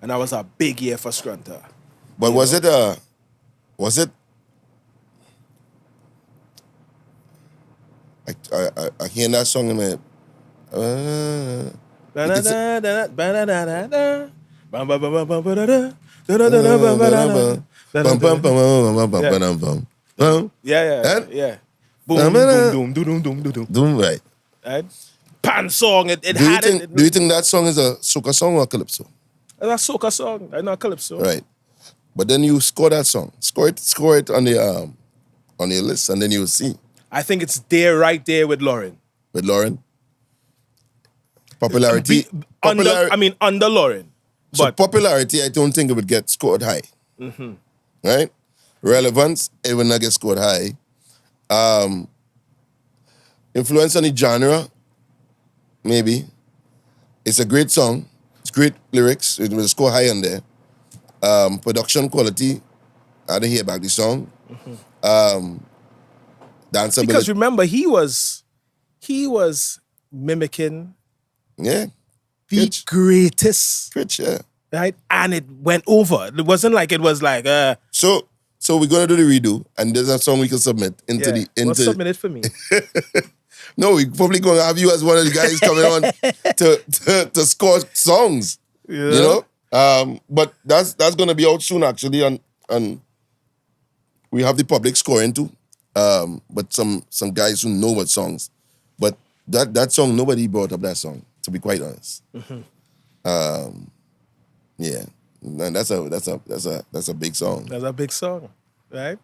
And that was a big year for Scrunter. But was it I hear that song in my yeah. Boom, boom, doom, doom. Doom, right. Right? Pan song. It Do had you think that song is a soca song or a calypso? It's a soca song. I know a calypso. Right. But then you score that song. Score it on the on your list, and then you'll see. I think it's there, right there with Lauren. With Lauren? Popularity? Under Lauren. So But popularity, I don't think it would get scored high. Right? Relevance, it would not get scored high. Influence on the genre, maybe. It's a great song. It's great lyrics. It will score high on there. Production quality, I didn't hear about the song. Danceability. because remember, he was mimicking Yeah. the Kitsch. greatest, Kitsch, yeah. right? And it went over. It wasn't like it was like So we're gonna do the redo, and there's a song we can submit into the well, submit it for me. No, we probably gonna have you as one of the guys coming on to score songs. Yeah. You know? But that's gonna be out soon actually, and we have the public scoring too. But some guys who know what songs. But that song, nobody brought up that song, to be quite honest. Yeah. And that's a big song. That's a big song, right?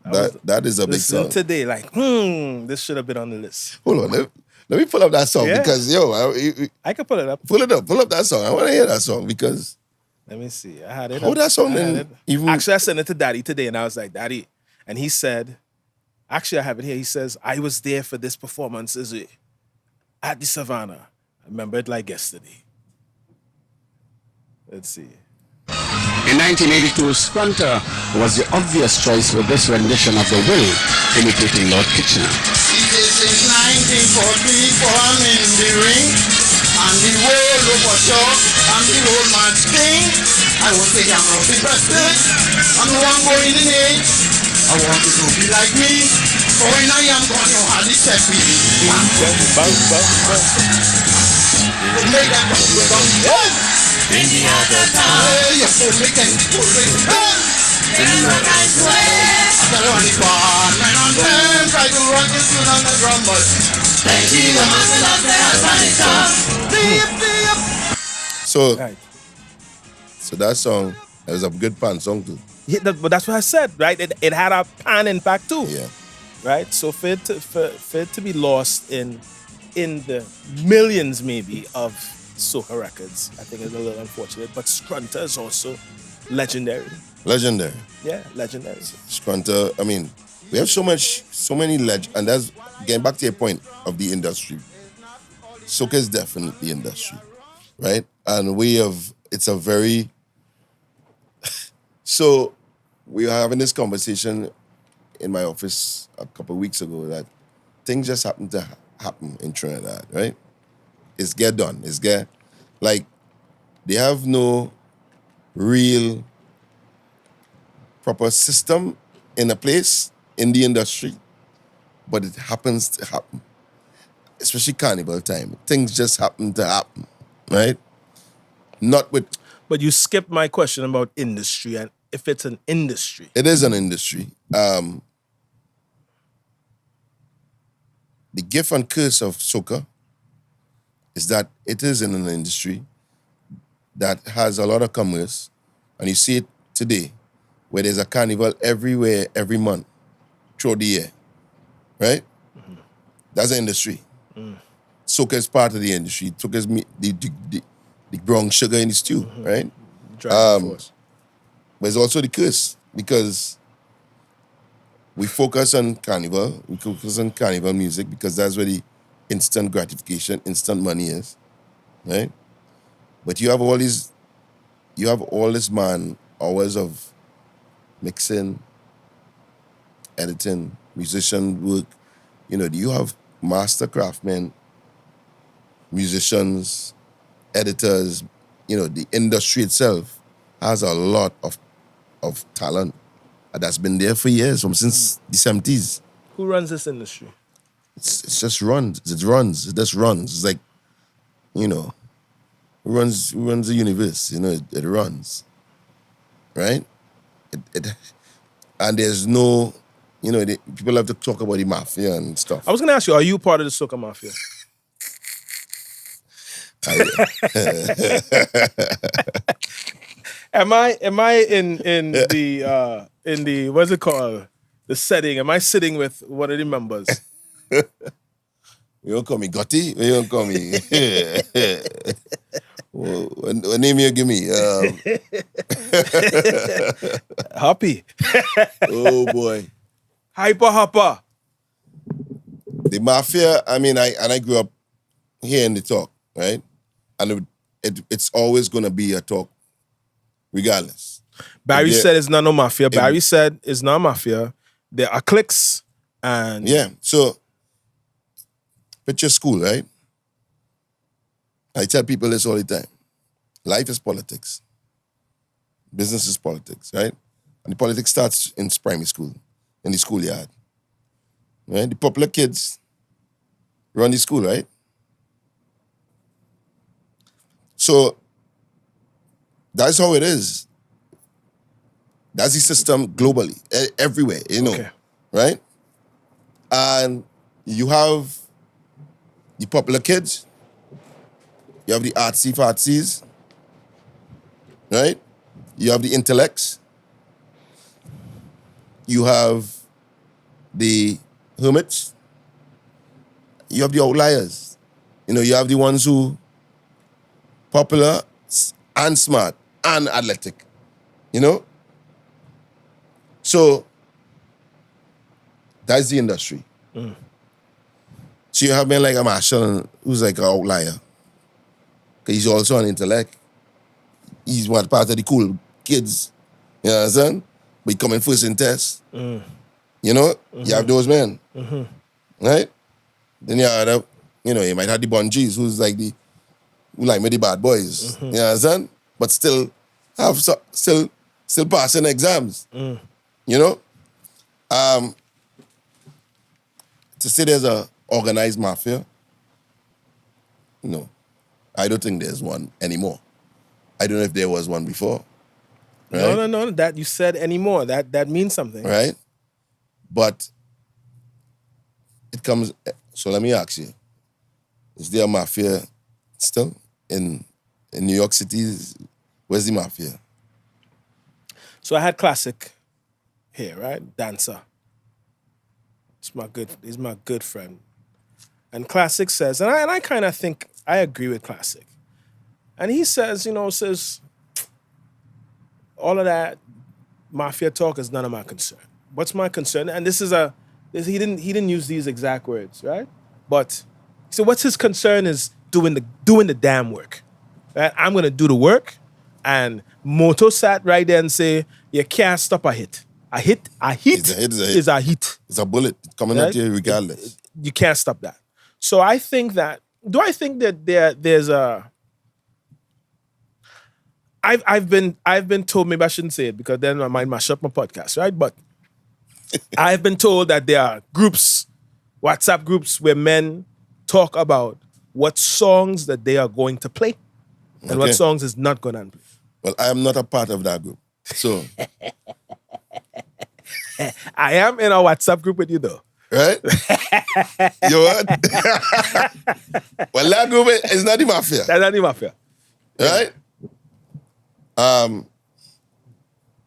That is a big Listening song. today, like, this should have been on the list. Hold on, let me pull up that song Yeah. because I can pull it up. pull up that song. I want to hear that song because Let me see. I had it. How that song I had then it. even- Actually, I sent it to Daddy today, and I was like, Daddy, and he said, actually, I have it here. He says, I was there for this performance, Sizwe, at the Savannah. I remember it like yesterday. Let's see. In 1982, Scrunter was the obvious choice with this rendition of The Will, imitating Lord Kitchener. Since 1944, I'm in the ring, and the world over shock, I'm the old man king. I won't say I'm not the president, I'm the one going in age. I want you to be like me, for when I am gone, you hardly set me. Make them come. In the other time, you're so making good in the right way. After running far, man on them, try to run this tune on the drum, but plenty of muscle up there, So Right. so that song, it was a good pan song too. Yeah, but that's what I said, right? It had a pan impact too. Yeah. right? So for it to be lost in the millions maybe of soca records, I think is a little unfortunate. But Scrunter is also legendary. Legendary. Yeah, legendary. Scrunter, I mean, we have so many and that's getting back to your point of the industry. Soca is definitely industry, right? And it's a very, so we were having this conversation in my office a couple of weeks ago that things just happen to happen in Trinidad, right? It's get done. It's get, like, they have no real proper system in a place in the industry, but it happens to happen. Especially carnival time. Things just happen to happen, right? Not with... But you skipped my question about industry and if it's an industry. It is an industry. The gift and curse of soca is that it is in an industry that has a lot of commerce, and you see it today, where there's a carnival everywhere, every month, throughout the year, right? Mm-hmm. That's an industry. Mm. Soca is part of the industry. Soca is the brown sugar in the stew, mm-hmm. right? But it's also the curse, because we focus on carnival, we focus on carnival music because that's where the instant gratification, instant money is, right? But you have all this man hours of mixing, editing, musician work. You know, you have master craftsmen, musicians, editors. You know, the industry itself has a lot of talent that's been there for years, since the 70s. Who runs this industry? It just runs. It just runs. It's like, you know, who runs the universe? You know, it runs, right? And there's no, you know, people have to talk about the mafia and stuff. I was going to ask you, are you part of the soca mafia? Am I in the what's it called? The setting? Am I sitting with one of the members? You don't call me Gotti? You don't call me. What name you give me? Hoppy. Oh boy. Hypa Hoppa. The mafia, I mean, I grew up hearing the talk, right? And it's always gonna be a talk, regardless. Barry said it's not no mafia. Barry said it's not mafia. There are cliques and... Yeah, so picture school, right? I tell people this all the time. Life is politics. Business is politics, right? And the politics starts in primary school, in the schoolyard. Right? The popular kids run the school, right? So that's how it is. That's the system globally, everywhere, you know, okay. Right? And you have the popular kids, you have the artsy-fartsies, right? You have the intellects, you have the hermits, you have the outliers. You know, you have the ones who popular and smart and athletic, you know? So that's the industry. Mm. So you have men like a Machel, who's like an outlier. Because he's also an intellect. He's one part of the cool kids. You know what I'm saying? But he coming first in tests. Mm. You know? Mm-hmm. You have those men. Mm-hmm. Right? Then you have, you know, you might have the bungees, who's like who like me the bad boys. Mm-hmm. You know what I'm saying? But still passing exams. Mm. You know? To say there's a organized mafia, no. I don't think there's one anymore. I don't know if there was one before. Right? No. That you said anymore. That means something. Right? But it comes, so let me ask you, is there a mafia still in New York City? Where's the mafia? So I had Classic here, right? Dancer. He's my good friend. And Classic says, and I kind of think I agree with Classic. And he says, all of that mafia talk is none of my concern. What's my concern? And he didn't use these exact words, right? But so what's his concern is doing the damn work. Right? I'm gonna do the work, and Moto sat right there and say, you can't stop a hit. A hit is a hit. It's a bullet coming at you regardless. You can't stop that. So I think that, there's a, I've been told, maybe I shouldn't say it because then I might mash up my podcast, right? But I've been told that there are groups, WhatsApp groups, where men talk about what songs that they are going to play and what songs is not going to play. Well, I am not a part of that group. So I am in a WhatsApp group with you though. Right? You what? Well, that group is not the mafia. That's not the mafia. Right?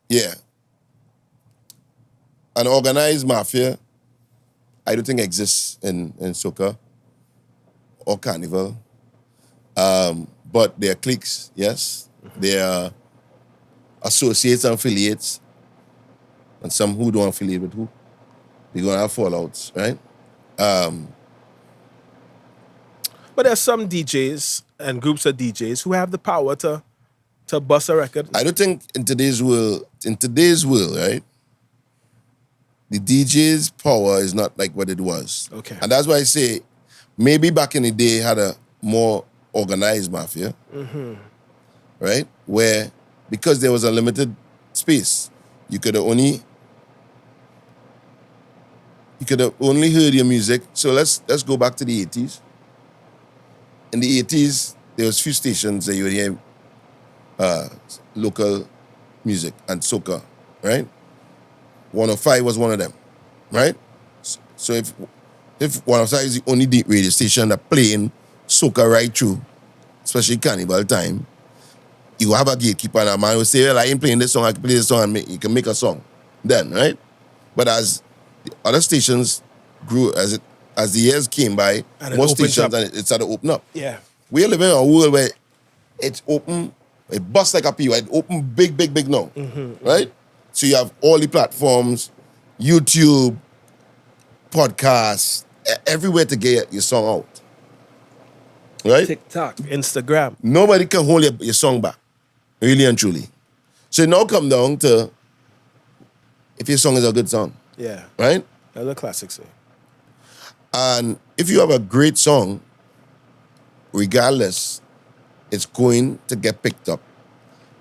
Yeah. An organized mafia, I don't think exists in Soca or carnival. But there are cliques, yes. There are associates and affiliates, and some who don't affiliate with who. They're going to have fallouts, right? But there's some DJs and groups of DJs who have the power to bust a record. I don't think in today's world, right, the DJ's power is not like what it was. Okay. And that's why I say maybe back in the day had a more organized mafia, right? Where, because there was a limited space, you could have only heard your music. So let's go back to the 80s. In the 80s, there was few stations that you would hear local music and soca, right? 105 was one of them, right? So if 105 is the only deep radio station that playing soca right through, especially carnival time, you have a gatekeeper and a man will say, well, I ain't playing this song, I can play this song and you can make a song then, right? But as the other stations grew, as the years came by, and more stations and it started to open up. Yeah. We're living in a world where it's open, it busts like a pea, it open big now, right? So you have all the platforms, YouTube, podcasts, everywhere to get your song out, right? TikTok, Instagram. Nobody can hold your song back, really and truly. So it now come down to if your song is a good song. Yeah. Right? That's a classic say. And if you have a great song, regardless, it's going to get picked up,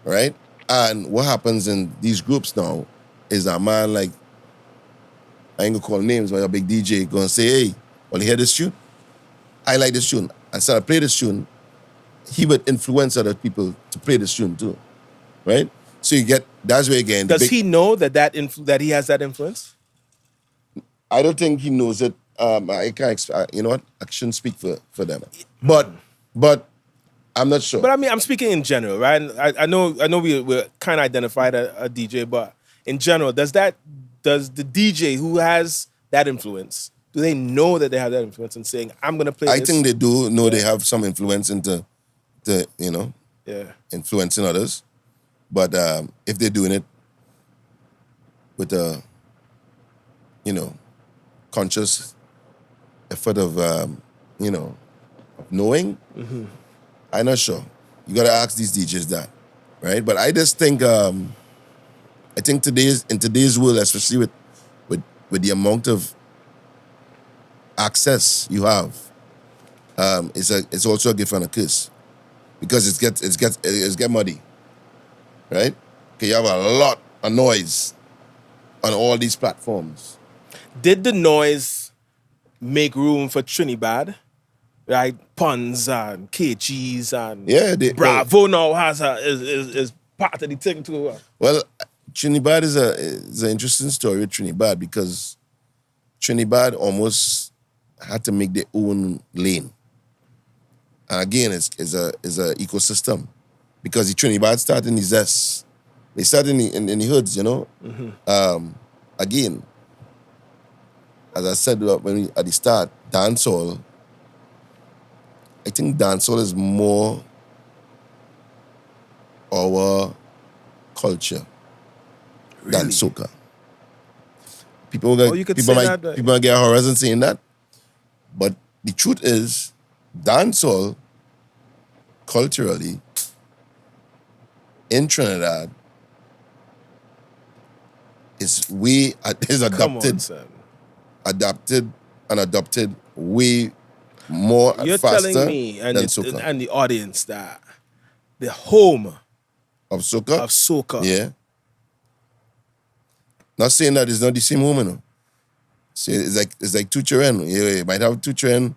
right? And what happens in these groups now is a man like, I ain't gonna call names, but a big DJ gonna say, hey, well, you hear this tune? I like this tune. And so I play this tune, he would influence other people to play this tune too, right? So you get, that's where again. Does he know that he has that influence? I don't think he knows it. I can't, you know what? I shouldn't speak for them. But I'm not sure. But I mean, I'm speaking in general, right? And I know we're kind of identified a DJ, but in general, does the DJ who has that influence, do they know that they have that influence in saying, I'm going to play this? I think they do know they have some influence into, influencing others. But if they're doing it with a, conscious effort of, knowing, I'm not sure. You got to ask these DJs that, right? But I just think, in today's world, especially with the amount of access you have, it's also a gift and a curse, because it's get muddy, right? Okay, you have a lot of noise on all these platforms. Did the noise make room for Trinidad? Right, puns and KGs and Bravo now is part of the thing too. Well, Trinidad is an interesting story with Trinidad, because Trinidad almost had to make their own lane. And again, it's a ecosystem, because the Trinidad started in the zest. They started in the hoods, Again, as I said at the start, dancehall, I think dancehall is more our culture than soca. People might get horrors in saying that, but the truth is, dancehall culturally in Trinidad is adopted way more You're faster telling me than soca. and the audience that the home of soca, yeah. Not saying that it's not the same home, you know. So it's like two children. You might have two children.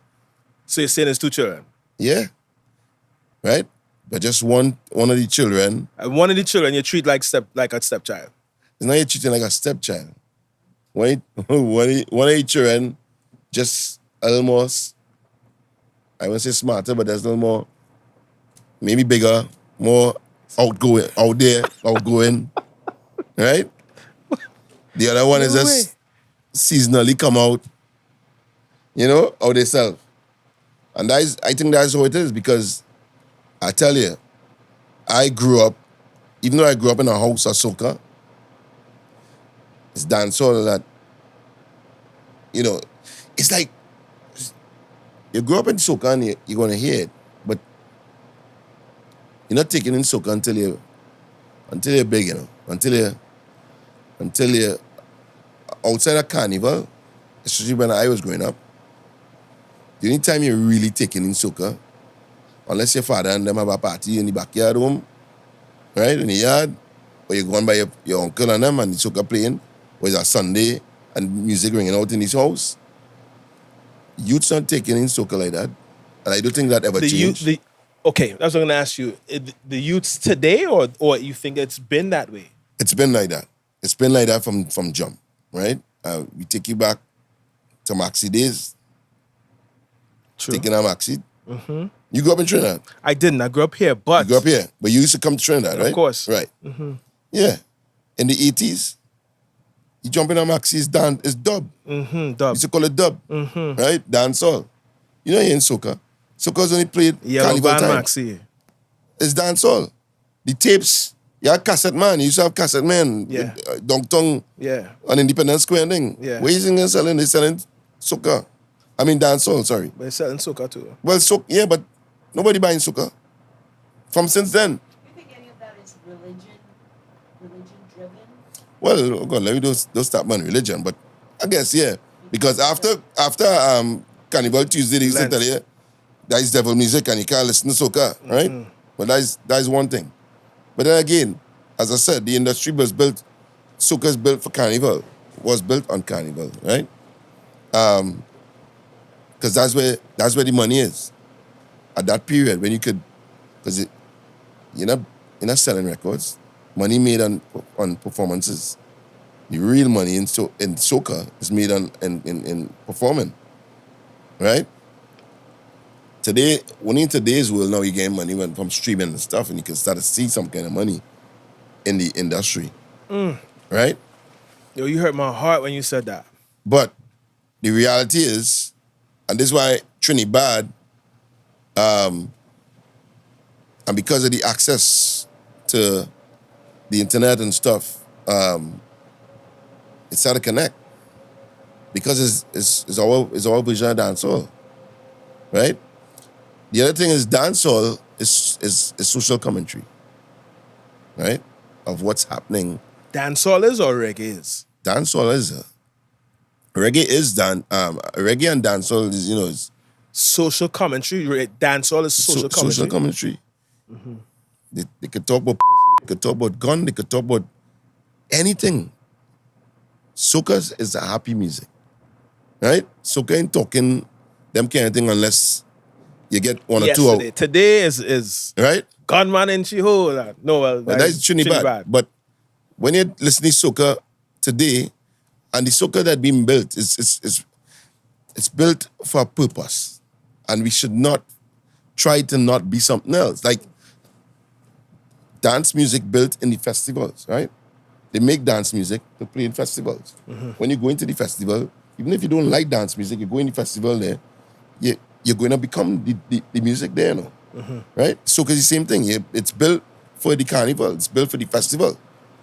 So you're saying it's two children? Yeah. Right? But just one of the children. And one of the children you treat like a stepchild. It's not you treating like a stepchild. One of the children just almost, I won't say smarter, but there's a little more, maybe bigger, more outgoing, right? The other one is just seasonally come out, how they sell. And I think that's how it is, because I tell you, even though I grew up in a house of soca, it's dancehall that, it's like, you grew up in soca and you're going to hear it, but you're not taking in soca until you're big, until you're outside a carnival, especially when I was growing up. The only time you're really taking in soca, unless your father and them have a party in the backyard home, right, in the yard, or you're going by your uncle and them and the soca playing, or it's a Sunday and music ringing out in his house. Youth's not taking in soca like that. And I don't think that ever changed. Okay, that's what I'm going to ask you. The youths today, or you think it's been that way? It's been like that. It's been like that from jump, right? We take you back to Maxi days. True. Taking a Maxi. Mm-hmm. You grew up in Trinidad? I didn't. I grew up here, but... You grew up here, but you used to come to Trinidad, right? Of course. Right. Mm-hmm. Yeah. In the 80s, you jump in a Maxi, it's dub. Mm-hmm, dub. You used to call it dub, right? Dancehall. You know you're in soca. Soca's only played carnival time. Maxi. It's dancehall. The tapes, you had cassette man. You used to have cassette man. Yeah. Dong Yeah. On Independence Square thing. Yeah. Where you selling? They're selling soca. I mean dancehall, sorry. They're selling soca too. Well, yeah, but nobody buying soca. From since then. Do you think any of that is religion driven? Well, oh God, let me don't stop man religion, but I guess yeah. Because after Carnival Tuesday, they used to tell you that is devil music and you can't listen to soca, right? Mm-hmm. But that is one thing. But then again, as I said, the industry was built, soca is built for carnival, was built on carnival, right? Because that's where the money is. At that period when you could, because you're not selling records. Money made on performances. The real money in soca is made in performing, right? Today, only in today's world now you get money from streaming and stuff, and you can start to see some kind of money in the industry, right? Yo, you hurt my heart when you said that. But the reality is, and this is why Trinidad, and because of the access to the internet and stuff, it's how to connect. Because it's our vision of dancehall, right? The other thing is dancehall is social commentary, right? Of what's happening. Dancehall is or reggae is? Dancehall is. Reggae is reggae and dancehall is, is social commentary. Dancehall is social commentary. Social commentary. Mm-hmm. They could talk about they could talk about gun, they could talk about anything. Soca is a happy music. Right? Soca ain't talking them kind of thing unless you get one or two out. Today is right? Gunman in Chiho. No, well, that's Trinidad. But when you're listening to soca today, and the soca that being built it's built for a purpose. And we should not try to not be something else. Like dance music built in the festivals, right? They make dance music to play in festivals. Mm-hmm. When you go into the festival, even if you don't like dance music, you go in the festival there, you're going to become the music there, no? Right? So, because the same thing, it's built for the carnival, it's built for the festival,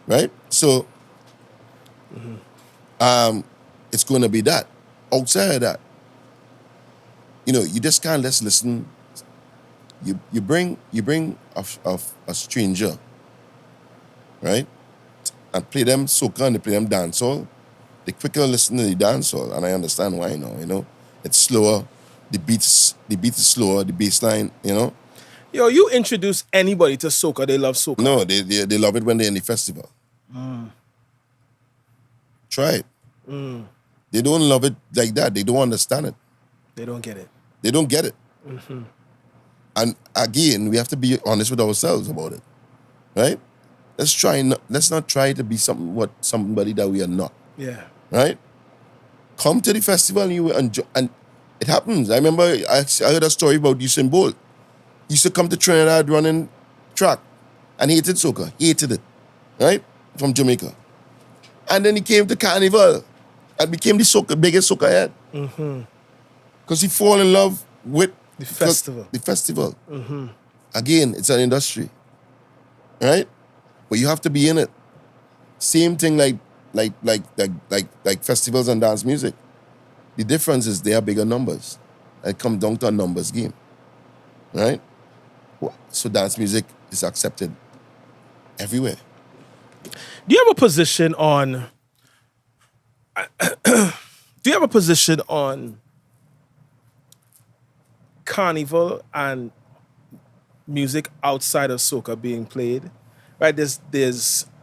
right? So, it's going to be that. Outside of that, you just can't just listen. You bring a stranger, right? And play them soca and they play them dancehall. They quicker listen to the dancehall, and I understand why now. It's slower, the beat is slower, the bass line, Yo, you introduce anybody to soca, they love soca. No, they love it when they're in the festival. Try it. They don't love it like that. They don't understand it. They don't get it. They don't get it. And again, we have to be honest with ourselves about it, right? Let's not try to be somebody that we are not. Yeah. Right? Come to the festival and you will enjoy. And it happens. I remember I heard a story about Usain Bolt. He used to come to Trinidad running track and hated soca. Hated it. Right? From Jamaica. And then he came to Carnival and became the biggest soca head. Because he fall in love with the festival. The festival. Again, it's an industry. Right? But you have to be in it. Same thing like festivals and dance music. The difference is they are bigger numbers. It comes down to a numbers game. Right? So dance music is accepted everywhere. Do you have a position on carnival and music outside of soca being played? Right?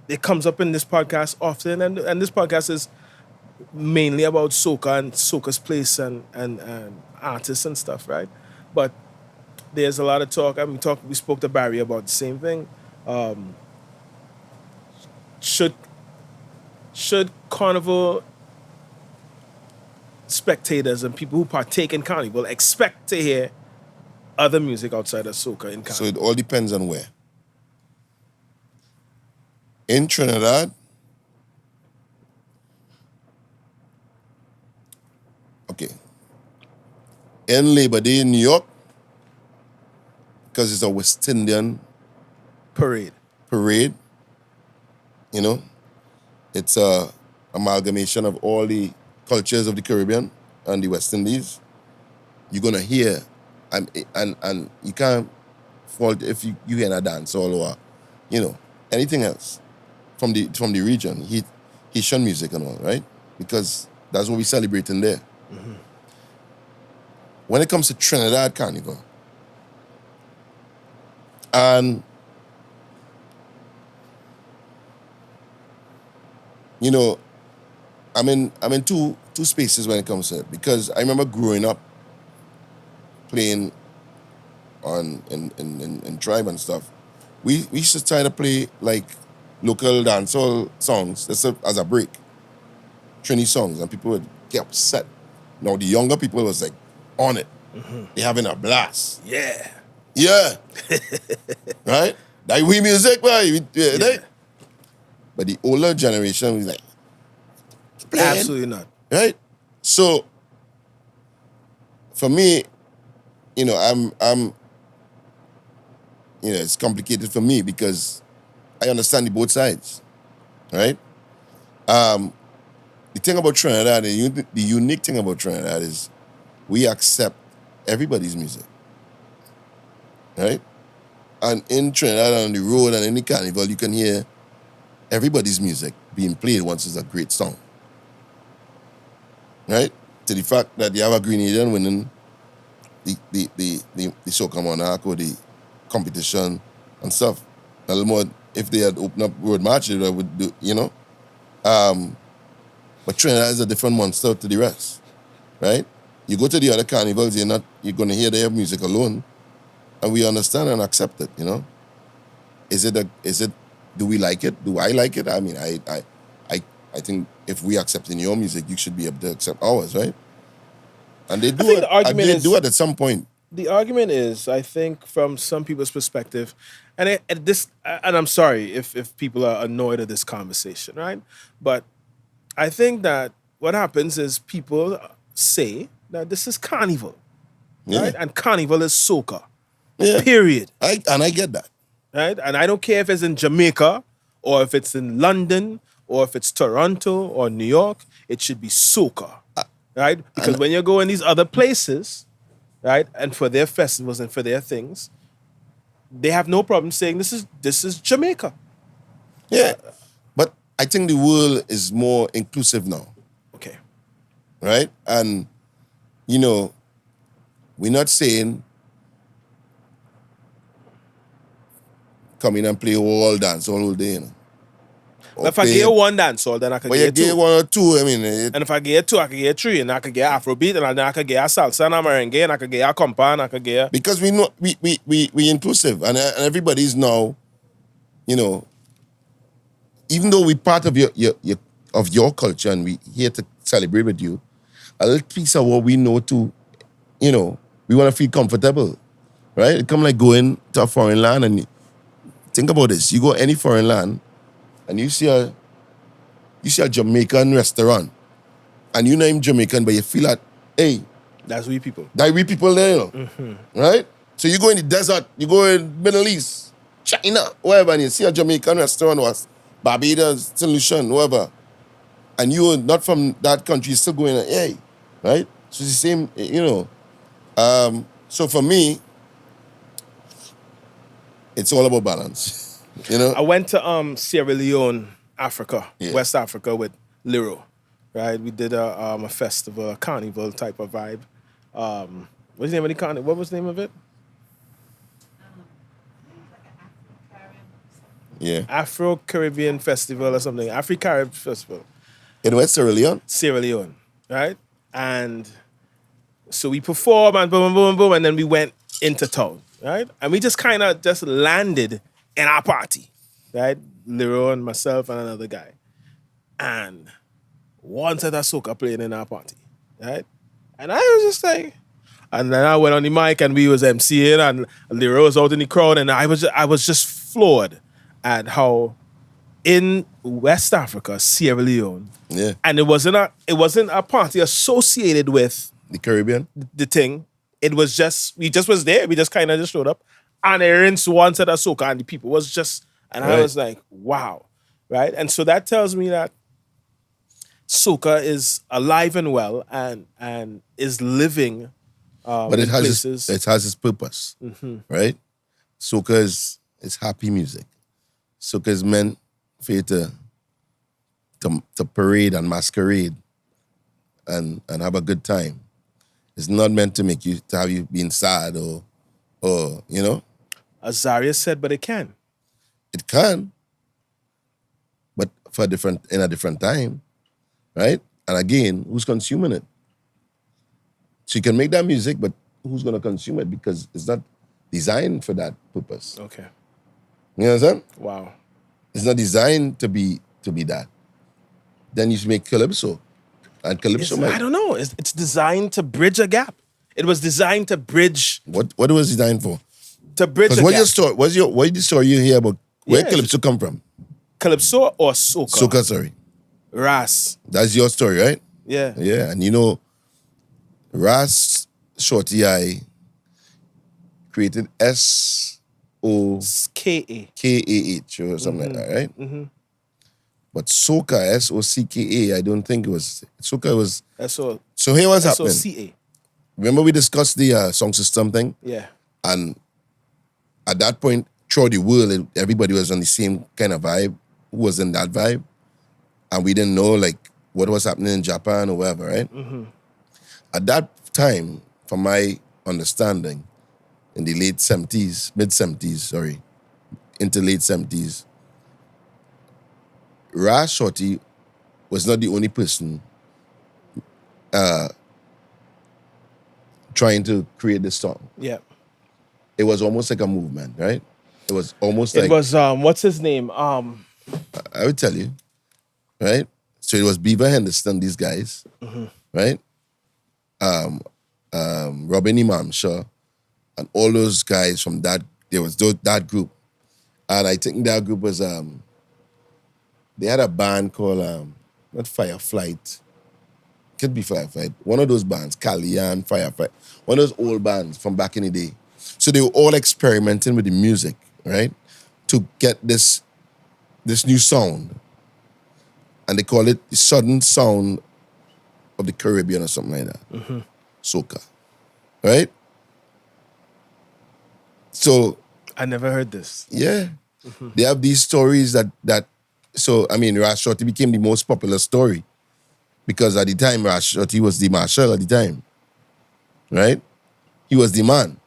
It comes up in this podcast often, and this podcast is mainly about soca and soca's place and artists and stuff, right? But there's a lot of talk. We spoke to Barry about the same thing. Should carnival spectators and people who partake in carnival expect to hear other music outside of soca in carnival? So it all depends on where. In Trinidad, okay. In Labor Day in New York, because it's a West Indian parade. It's a amalgamation of all the cultures of the Caribbean and the West Indies. You're gonna hear, and you can't fault if you hear a dance or anything else from the region, Haitian music and all, right? Because that's what we celebrating there. When it comes to Trinidad Carnival, and I'm in two spaces when it comes to it, because I remember growing up playing in tribe and stuff. We used to try to play like local dancehall songs as a break, Trini songs, and people would get upset. Now the younger people was like on it. They having a blast. Yeah. Right? Like we music, right? Yeah. But the older generation was like, playing. Absolutely not. Right? So for me, I'm it's complicated for me because I understand both sides. Right? The thing about Trinidad, the unique thing about Trinidad is we accept everybody's music. Right? And in Trinidad, on the road and in the carnival, you can hear everybody's music being played once it's a great song. Right? To the fact that you have a Grenadian winning the Soca Monarch or the competition and stuff. A little more, if they had opened up road marches, I would do, But Trinidad is a different monster to the rest. Right? You go to the other carnivals, you're going to hear their music alone, and we understand and accept it, do we like it? Do I like it? I mean, I think if we accept in your music, you should be able to accept ours, right? And they do it. They do it at some point. The argument is, I think, from some people's perspective, and I'm sorry if people are annoyed at this conversation, right? But I think that what happens is people say that this is carnival, Yeah. right? And carnival is soca, Yeah. period, I get that. right? And I don't care if it's in Jamaica or if it's in London or if it's Toronto or New York, it should be soca, right? Because when you go in these other places, right, and for their festivals and for their things, they have no problem saying this is Jamaica. Yeah. But I think the world is more inclusive now, Okay. right? And, you know, we're not saying come in and play all dance all day, you know. Or But if I play- get one dancehall, then I can But you get get two. one or two, I mean, And if I get two, I can get three, and I could get Afrobeat, and then I could get a salsa and a merengue, and I could get a compa, and I could get because we know we inclusive, and everybody's now, you know, even though we're part of your culture and we here to celebrate with you, a little piece of what we know too, you know, we want to feel comfortable, right? It come like going to a foreign land and think about this: you go any foreign land, and you see a Jamaican restaurant, and you name Jamaican, but you feel like, hey, that's we people. that we people there, you know, right? So you go in the desert, you go in Middle East, China, wherever, and you see a Jamaican restaurant or Barbados, St. Lucian, wherever, and you're not from that country, you're still going, hey, right? So it's the same, you know. So for me, it's all about balance, you know? I went to Sierra Leone, Africa, Yeah. West Africa with Liro, right? We did a festival, a carnival type of vibe. What's the name of the carnival? What was the name of it? Yeah. Afro-Caribbean Festival or something. Afri-Carib Festival. In West Sierra Leone? Sierra Leone, right? And so we performed and boom, boom, boom, boom, and then we went into town, right? And we just kind of just landed in our party, right? Lero and myself and another guy. And one set of soca playing in our party, right? And I was just like, and then I went on the mic and we was MCing and Lero was out in the crowd and I was just floored at how in West Africa, Sierra Leone, Yeah. and it wasn't a party associated with The Caribbean? the thing. It was just we just was there. We just kind of just showed up, and Aaron's one set of soca, and the people was just, and I Right. was like, wow, right. And so that tells me that soca is alive and well, and is living. But it in has places. its purpose, right? Soca is happy music. Soca is meant for you to parade and masquerade and have a good time. It's not meant to make you to have you being sad or you know. Azaria said, but it can. It can, but in a different time, right? And again, who's consuming it? So you can make that music, but who's gonna consume it? Because it's not designed for that purpose. Okay. You understand? Wow. It's not designed to be that. Then you should make calypso, and calypso. I don't know. It's designed to bridge a gap. It was designed to bridge What was it designed for? a Because gap. what's your story? What's the story you hear about where Yeah, calypso come from? Calypso or soca? Soca, sorry. Ras. That's your story, right? Yeah. Yeah, and you know, Ras Shorty I created K-A. SOKAH or something like that, right? Mm-hmm. But Soca, SOCKA, I don't think it was. Soca was. S-O- So here what's happening. S-O-C-A. Remember we discussed the song system thing? Yeah. And at that point, throughout the world, everybody was on the same kind of vibe, who was in that vibe. And we didn't know, like, what was happening in Japan or wherever, right? Mm-hmm. At that time, from my understanding, in the late 70s, mid-70s, sorry, into late 70s, Ras Shorty was not the only person trying to create this song. Yeah. It was almost like a movement, right? It was almost like, It was, what's his name? I would tell you, right? So it was Beaver Henderson, these guys, right? Robin Imam Shaw, and all those guys from that, that group. And I think that group was, they had a band called, not Fireflight, could be Firefight. One of those bands, Kalian, Firefight. One of those old bands from back in the day. So they were all experimenting with the music, right? To get this new sound. And they call it the sudden sound of the Caribbean or something like that. Mm-hmm. Soca. Right? So I never heard this. yeah. Mm-hmm. They have these stories that so I mean Ras Shorty became the most popular story because at the time Ras Shorty was the Machel at the time. Right? He was the man.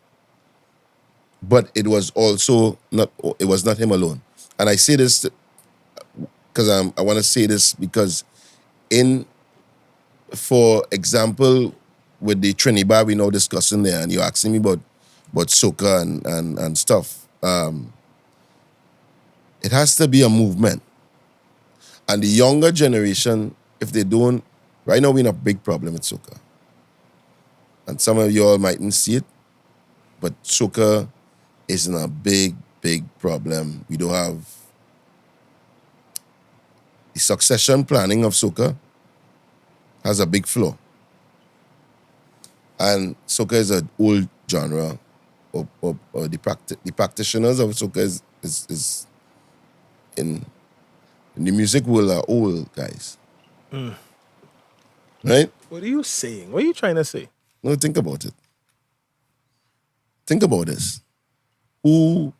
But it was also not him alone. And I say this because I want to say this because for example, with the Trinidad we now discussing there, and you're asking me about soca and stuff. It has to be a movement. And the younger generation, if they don't, right now we're in a big problem with soca. And some of you all mightn't see it, but soca is in a big, big problem. We don't have the succession planning of soca has a big flaw. And soca is an old genre, or the practitioners of soca is in the music world are old guys. Right? What are you saying? What are you trying to say? No, think about it. Think about this. Who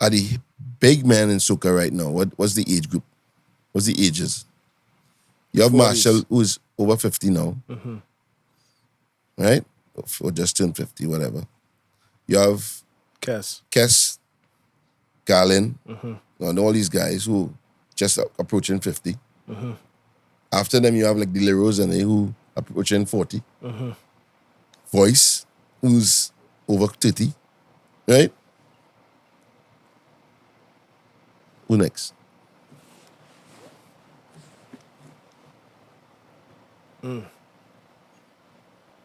are the big men in soca right now? What's the age group? What's the ages? You have 40s. Machel, who's over 50 now. Mm-hmm. Right? Or just turned 50, whatever. You have Kes, Garlin, and all these guys who just approaching 50. Mm-hmm. After them, you have like the Leros and they who approaching 40. Mm-hmm. Voice, who's over 30. Right? Who next?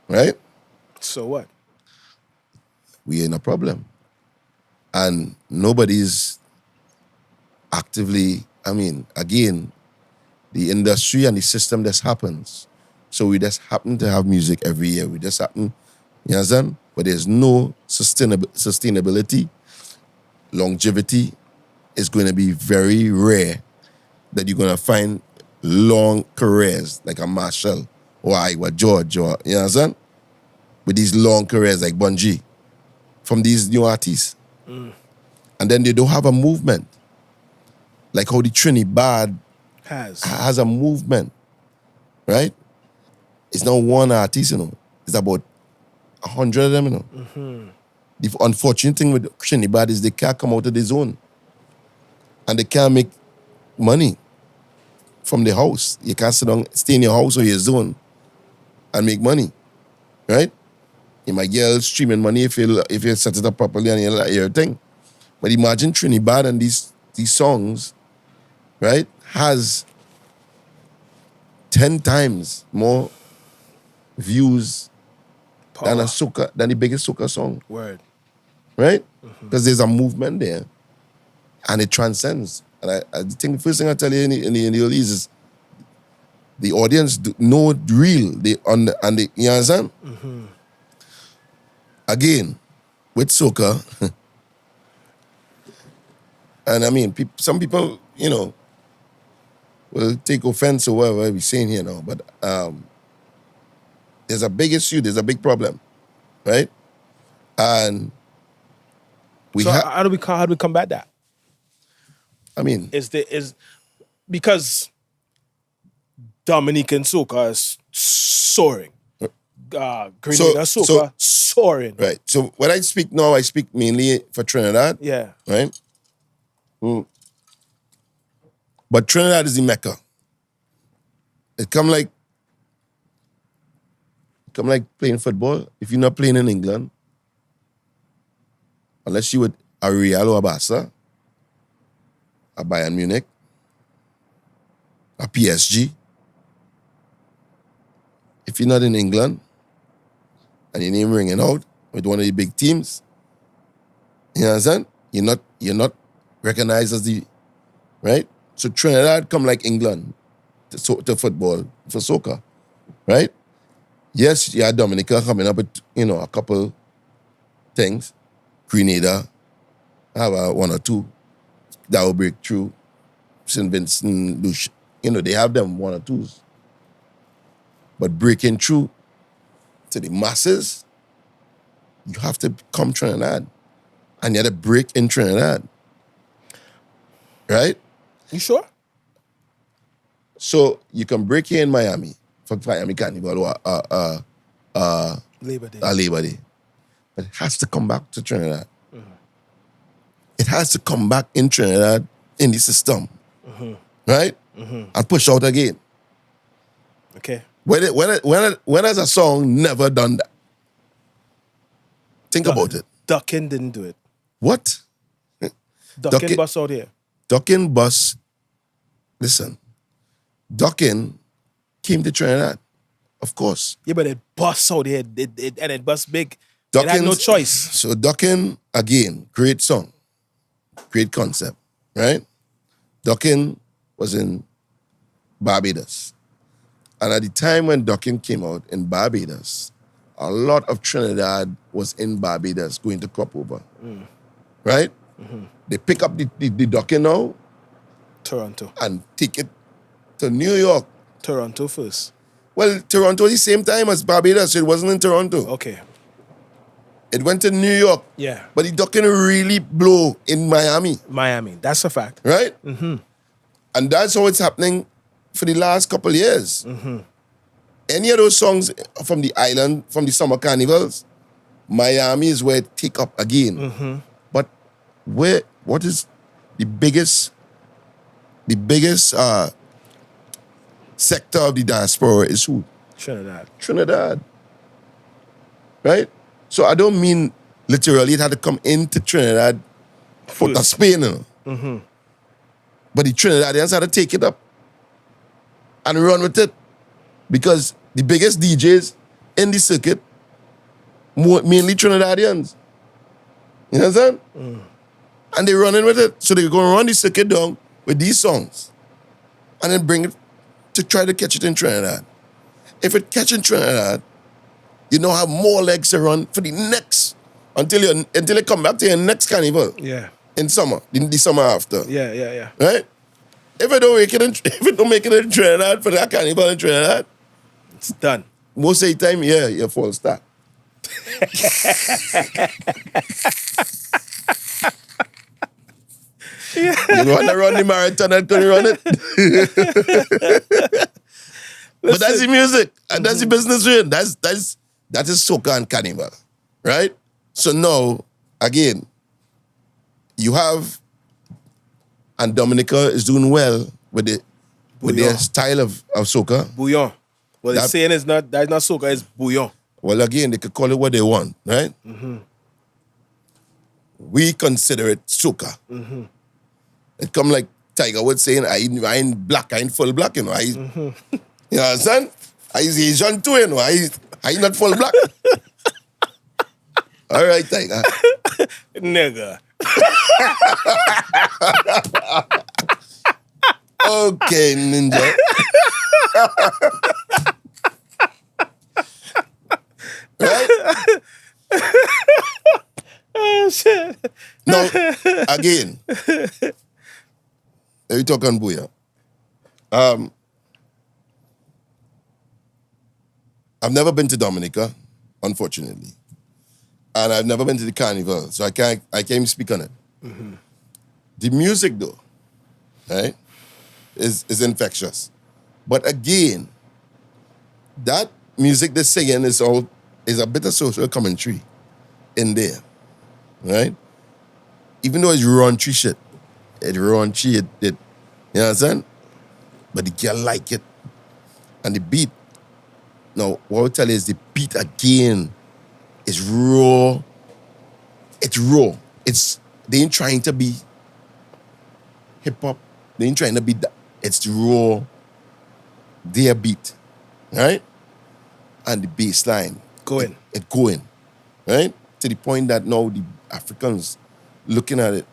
Right? So what? We're in a problem. And nobody's actively, again, the industry and the system just happens. So we just happen to have music every year. We just happen, you understand? But there's no sustainability. Longevity is going to be very rare that you're going to find long careers like a Machel or Iowa George or, you understand? With these long careers like Bungie from these new artists. And then they don't have a movement. Like how the Trinidad has a movement, right? It's not one artist, It's about 100 of them, Mm-hmm. The unfortunate thing with Trinidad is they can't come out of the zone. And they can't make money from the house. You can't stay in your house or your zone and make money, right? You might get streaming money if you set it up properly and your thing. But imagine Trinidad and these songs, right, has 10 times more views than the biggest soca song. Word. Right? Because there's a movement there. And it transcends. And I think the first thing I tell you in the early is the audience know real. You understand? Mm-hmm. Again, with soca, and some people, will take offense or whatever we're saying here now, but there's a big issue, there's a big problem, right? And how do we combat that? Is because Dominican soca is soaring. Grenada soca soaring. Right. So when I speak now, I speak mainly for Trinidad. Yeah. Right? But Trinidad is the Mecca. It come like playing football. If you're not playing in England, unless you with a Real or a Barca, a Bayern Munich, a PSG, if you're not in England and your name ringing out with one of the big teams, you understand? You're not recognized as the right. So Trinidad come like England to football for soca. right? Yes, you had Dominica coming up with, a couple things. Grenada, have one or two that will break through. St. Vincent, Lucia, they have them one or twos. But breaking through to the masses, you have to come Trinidad. And you had to break in Trinidad. Right? You sure? So you can break here in Miami for Miami Carnival or Labor Day. Labor Day. But it has to come back to Trinidad. It has to come back in Trinidad in the system. Right? And push out again. Okay. When has a song never done that? Think about it. Duckin didn't do it. What? Duckin bus out here. Duckin bus. Listen. Duckin came to Trinidad. Of course. Yeah, but it bust out here. And it bust big. Duckin it had no choice. So Duckin, again, great song. Great concept. Right? Duckin was in Barbados. And at the time when Duckin came out in Barbados, a lot of Trinidad was in Barbados going to crop over. Right? They pick up the Duckin now. Toronto. And take it to New York. Toronto first. Well, Toronto the same time as Barbados, so it wasn't in Toronto. Okay. It went to New York. Yeah. But the Duckin really blow in Miami. Miami. That's a fact. Right? And that's how it's happening for the last couple of years. Any of those songs from the island, from the summer carnivals, Miami is where it take up again. But what is the biggest sector of the diaspora is who? Trinidad. Right? So I don't mean literally it had to come into Trinidad for the Spain. But the Trinidadians had to take it up and run with it. Because the biggest DJs in the circuit, mainly Trinidadians. You understand? And they're running with it. So they're going to run the circuit down with these songs. And then bring it to try to catch it in Trinidad. If it catch in Trinidad, you now have more legs to run for the next, until you come back to your next carnival. Yeah. In summer, in the summer after. Yeah. Right? If it don't make it in Trinidad for that carnival in Trinidad, it's done. Most of the time, you fall start. You want to run the marathon and can run it. But that's the music. And that's the business rate. That is soca and carnival. Right? So now, again, you have, and Dominica is doing well with their style of soca. Bouillon. Well, they're saying that's not soca, it's bouillon. Well, again, they could call it what they want, right? We consider it soca. It come like Tiger Woods saying, I ain't black, I ain't full black, you know. You understand? I Asian too, you know. I not full black. All right, Tiger. Nigga. Okay, Ninja. Right? Oh, shit. Now, again, let me talk on Booyah. I've never been to Dominica, unfortunately. And I've never been to the carnival, so I can't speak on it. The music, though, right, is infectious. But again, that music they're singing is a bit of social commentary in there, right? Even though it's raunchy shit, you know what I'm saying? But the girl like it. And the beat, now, what I'll tell you is the beat again is raw. It's raw. They ain't trying to be hip-hop. They ain't trying to be that. It's raw, their beat, right? And the bass line. Going. It going, right? To the point that now the Africans looking at it,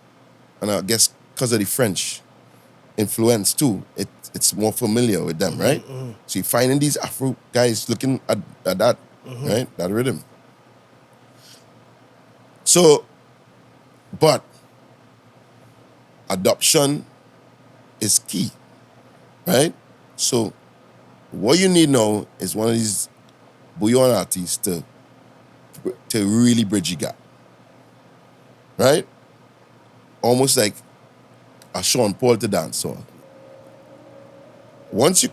and I guess because of the French influence too, it's more familiar with them, right? So you're finding these Afro guys looking at that, right? That rhythm. So, but adoption is key, right? So what you need now is one of these bouillon artists to really bridge the gap, right? Almost like a Sean Paul to dancehall. Once you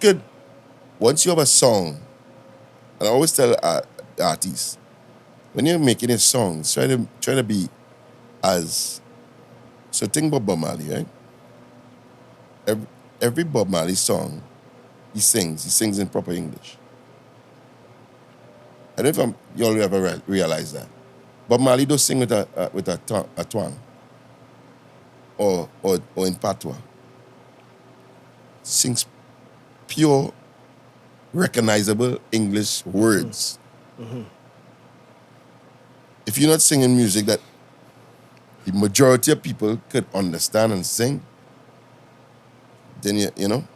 have a song, and I always tell artists, when you're making a song, try to be as, so think about Bob Marley, right? Every Bob Marley song, he sings in proper English. I don't know if you all ever realize that. Bob Marley does sing with a twang, or in patois. Sings pure, recognizable English words. If you're not singing music that the majority of people could understand and sing, then you know.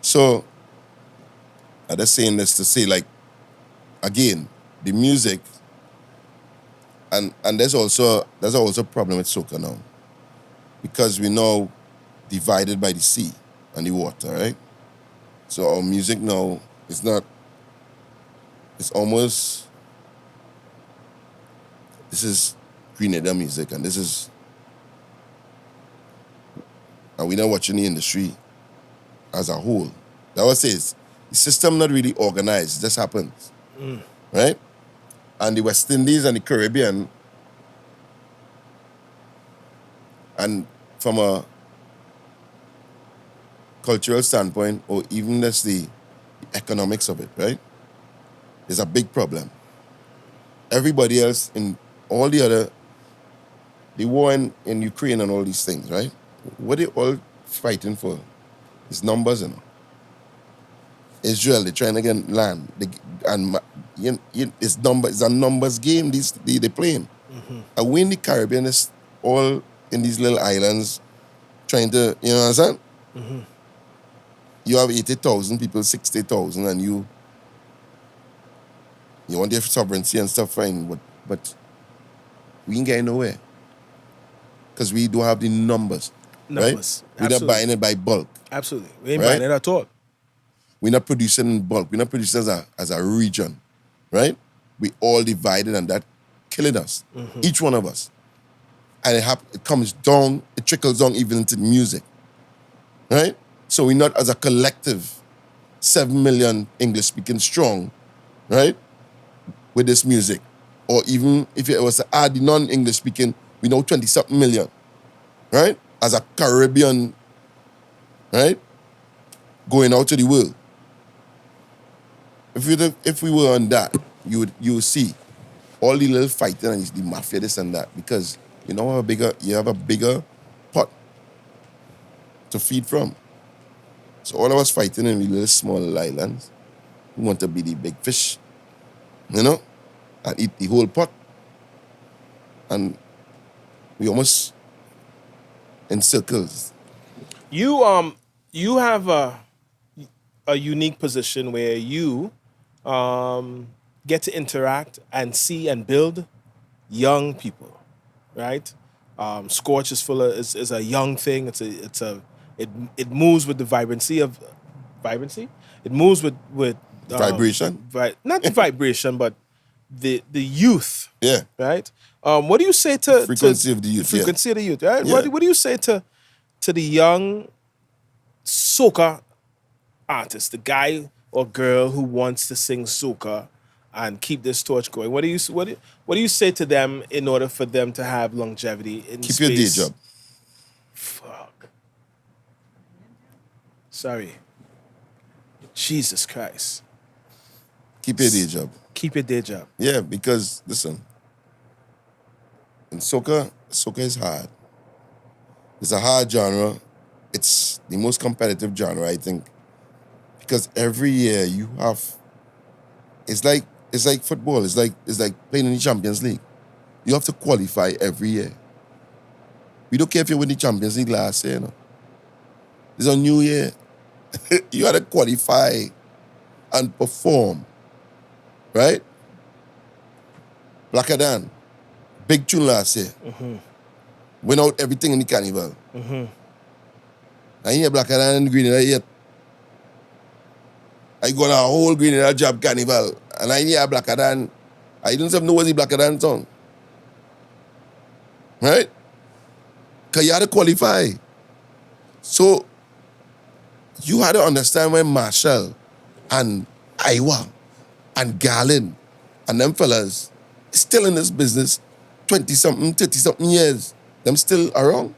So, I'm just saying this to say, like, again, the music, and there's also a problem with soca now, because we're now divided by the sea and the water, right? So our music now is not, it's almost, this is Trinidadian music, and this is, and we're not watching the industry as a whole. That was says the system not really organized. It just happens, right? And the West Indies and the Caribbean, and from a cultural standpoint, or even just the economics of it, right? There's a big problem. Everybody else in all the other, the war in Ukraine and all these things, right? What they all fighting for is numbers, you know. Israel, they're trying to get land. It's a numbers game, they're playing. And we in the Caribbean is all in these little islands trying to, you know what I'm saying? You have 80,000 people, 60,000, and you want your sovereignty and stuff, fine, but we ain't getting nowhere. Because we don't have the numbers. Right? We're not buying it by bulk. Absolutely. We ain't buying it at all. We're not producing in bulk. We're not producing as a region. Right? We all divided, and that killing us. Each one of us. And it comes down, it trickles down even into the music. Right? So we're not as a collective 7 million English speaking strong, right? With this music. Or even if it was to add the non-English speaking, we know 20-something million. Right? As a Caribbean, right? Going out to the world. If we were on that, you would see all the little fighting and the mafia, this and that, because you have a bigger pot to feed from. So all of us fighting in the little small islands, we want to be the big fish, you know, and eat the whole pot. And we almost in circles. You have a unique position where you get to interact and see and build young people, right? Scorch is a young thing. It moves with the vibrancy. It moves with vibration. Not the vibration, but the youth. Yeah. Right. What do you say to frequency of the youth? Frequency of the youth. Right. Yeah. What do you say to the young soca artist, the guy or girl who wants to sing soca and keep this torch going? What do you say to them in order for them to have longevity in Keep space? your day job. Fuck. Sorry. Jesus Christ. Keep your day job. Keep your day job. Yeah, because listen, in soca is hard. It's a hard genre. It's the most competitive genre, I think, because every year you have. It's like football. It's like playing in the Champions League. You have to qualify every year. We don't care if you win the Champions League last year, you know. It's a new year. You got to qualify and perform, right? Black Dan, big tune last year. Went out everything in the carnival. I hear Black Dan and Green yet. I got a whole Green in a job carnival, and I hear Black Dan. I don't even know what's the Black Dan song, right? Cause you had to qualify. So you had to understand when Machel and Iowa and Garland and them fellas still in this business 20-something, 30-something years. Them still around.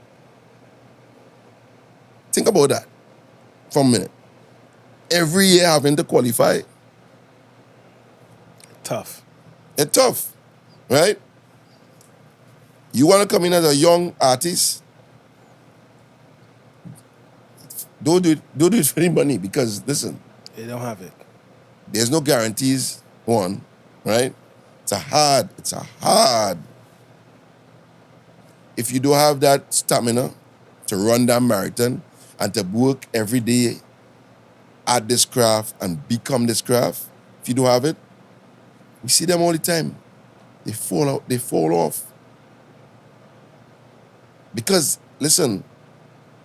Think about that for a minute. Every year having to qualify. Tough. It's tough, right? You want to come in as a young artist, don't do it for the money because, listen, They don't have it. there's no guarantees, one, right? It's a hard. If you don't have that stamina to run that marathon and to work every day at this craft and become this craft, if you don't have it, we see them all the time. They fall out, they fall off. Because, listen,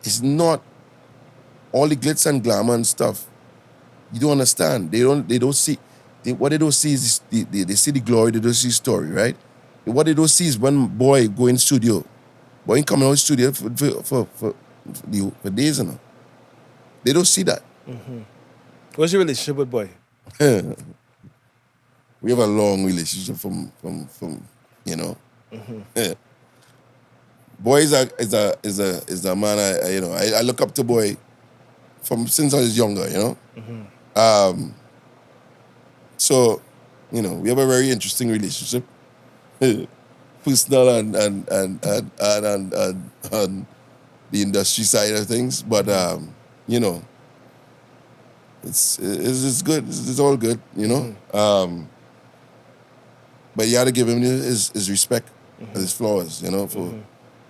it's not all the glitz and glamour and stuff. You don't understand. They don't see. What they don't see is they see the glory. They don't see the story, right? What they don't see is when boy go in studio, boy coming out studio for days, you know. They don't see that. What's your relationship with boy? We have a long relationship from you know. Boy is a man I look up to boy from since I was younger, you know. So, you know, we have a very interesting relationship. Personal and the industry side of things. But you know, it's good. It's all good, you know. But you gotta give him his respect, his flaws, you know, for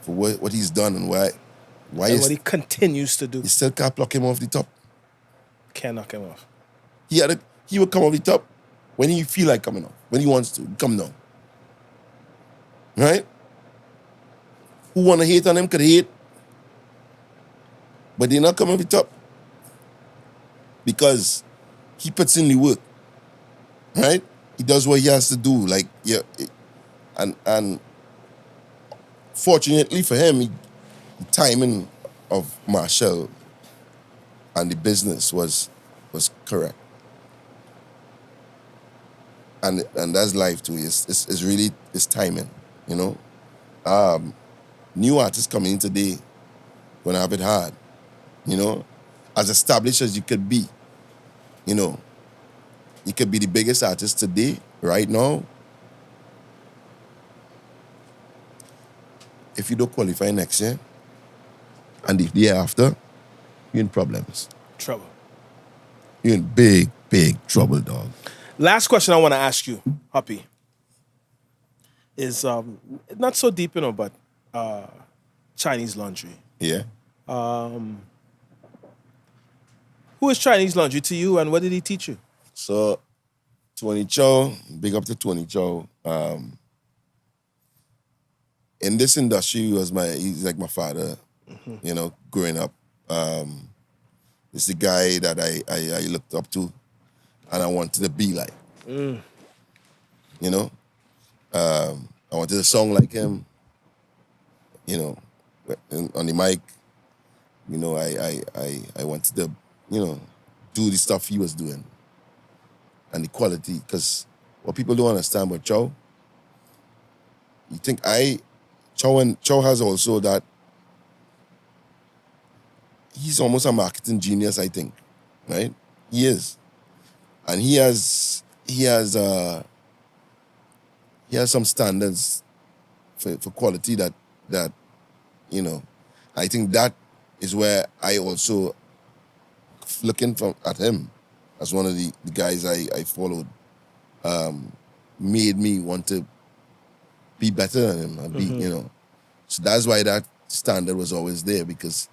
what he's done and why And what he continues to do. you still can't pluck him off the top. Can't knock him off. He would come off the top when he feel like coming off. When he wants to, come down. Right? Who want to hate on him could hate. But they not come off the top. Because he puts in the work. Right? He does what he has to do. Like, yeah. And fortunately for him, the timing of Machel and the business was correct. And that's life too. It's really timing, you know. New artists coming in today gonna have it hard, you know. As established as you could be, you know. You could be the biggest artist today, right now. If you don't qualify next year, and the year after, you're in problems. Trouble. You're in big, big trouble, dog. Last question I want to ask you, Hoppy, is not so deep, you know, but Chinese laundry. Yeah. Who is Chinese laundry to you, and what did he teach you? So, Tony Chow, big up to Tony Chow. In this industry, he's like my father, you know, growing up. It's the guy that I looked up to and I wanted to be like. You know? I wanted to song like him. You know, on the mic. You know, I wanted to, you know, do the stuff he was doing. And the quality, because what people don't understand about Chow, you think Chow has also that, he's almost a marketing genius, I think, right? He is. And he has some standards for quality that, you know, I think that is where I also, looking at him as one of the guys I followed, made me want to be better than him and be, you know. So that's why that standard was always there, because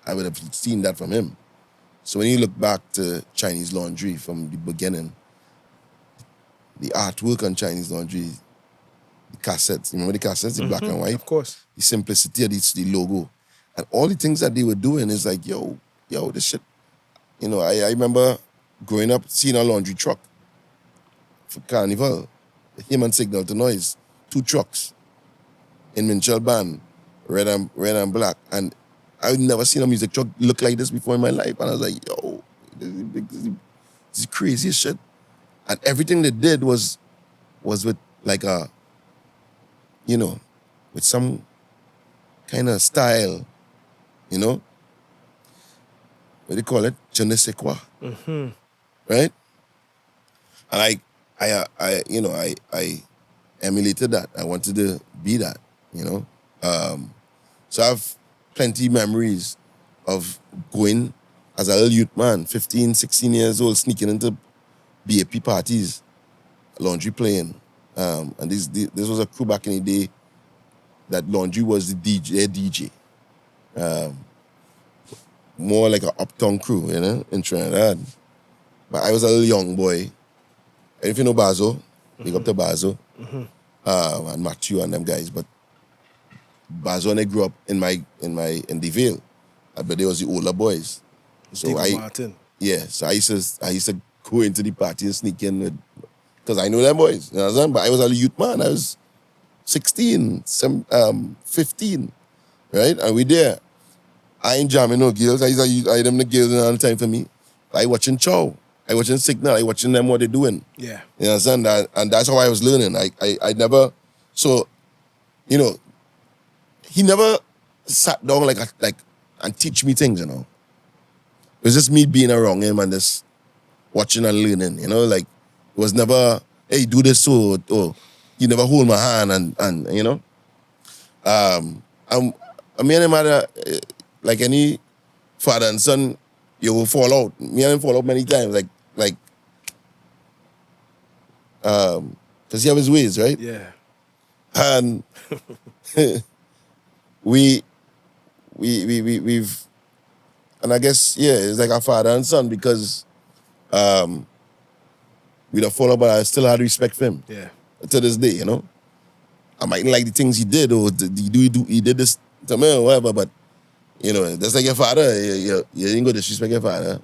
I would have seen that from him. So when you look back to Chinese Laundry from the beginning, the artwork on Chinese Laundry, the cassettes, remember the cassettes, the black and white? Of course. The simplicity of the logo. And all the things that they were doing is like, yo, this shit. You know, I remember growing up seeing a laundry truck for Carnival, him and Signal to Noise, 2 trucks in Machel band, red and black. And I'd never seen a music truck look like this before in my life. And I was like, yo, this is crazy as shit. And everything they did was with like a, you know, with some kind of style, you know? What do you call it? Je ne sais quoi. Right? And I emulated that. I wanted to be that, you know? So I have plenty memories of going as a little youth man, 15, 16 years old, sneaking into BAP parties, laundry playing. And this was a crew back in the day that laundry was the DJ. More like an uptown crew, you know, in Trinidad. But I was a little young boy. And if you know Bazo, big up to Bazo, and Matthew and them guys. But Bazo and I grew up in the Vale. But they was the older boys. So Martin. Yeah, so I used to go into the party and sneak in with, because I know them boys, you know what I'm saying? But I was a youth man. I was 16, 15, right? And we there. I ain't jamming no girls. I them the girls all the time for me. I watching Chow. I watching Signal. I watching them what they doing. Yeah. You know what I'm saying? And that's how I was learning. I never, so, you know, he never sat down like and teach me things, you know. It was just me being around him and just watching and learning, you know, like it was never, hey, do this so, or you never hold my hand and you know. I mean, no matter, like any father and son, you will fall out. Me and him fall out many times, because he have his ways, right? Yeah. And we've, and I guess, yeah, it's like a father and son because we'd have fallen out, but I still had respect for him. Yeah. To this day, you know. I mightn't like the things he did or he did this to me or whatever, but, you know, that's like your father. You ain't go disrespect your father.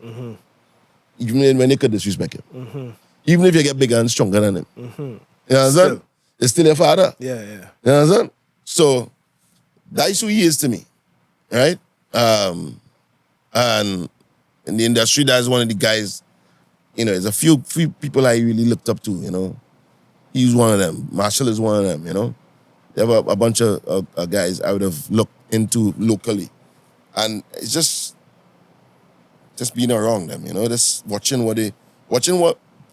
Even when you could disrespect him. Even if you get bigger and stronger than him. You know what I'm saying? It's still your father. Yeah. You know what I'm saying? So, that's who he is to me, right? And in the industry, that's one of the guys, you know, there's a few people I really looked up to, you know. He's one of them. Machel is one of them, you know. There have a bunch of guys I would have looked into locally. And it's just being around them, you know, just watching what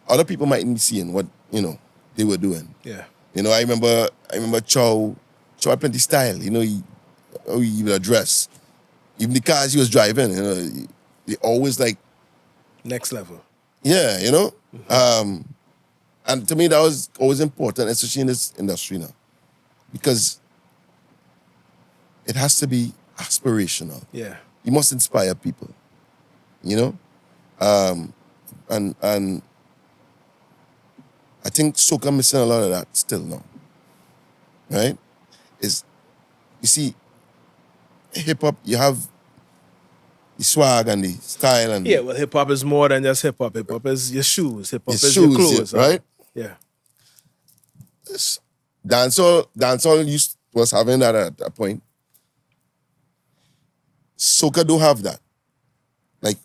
other people might be seeing, what, you know, they were doing. Yeah. You know, I remember Chow had plenty style, you know, he would dress. Even the cars he was driving, you know, they always like Next level. yeah, you know. And to me that was always important, especially in this industry now. Because it has to be aspirational. Yeah. You must inspire people. You know? And I think Soca missing a lot of that still now. Right? You see, hip-hop, you have the swag and the style and Yeah, well, hip-hop is more than just hip-hop. Hip-hop is your shoes. Hip-hop your is shoes, your clothes. right? Yeah. Dancehall was having that at a point. Soca don't have that. Like,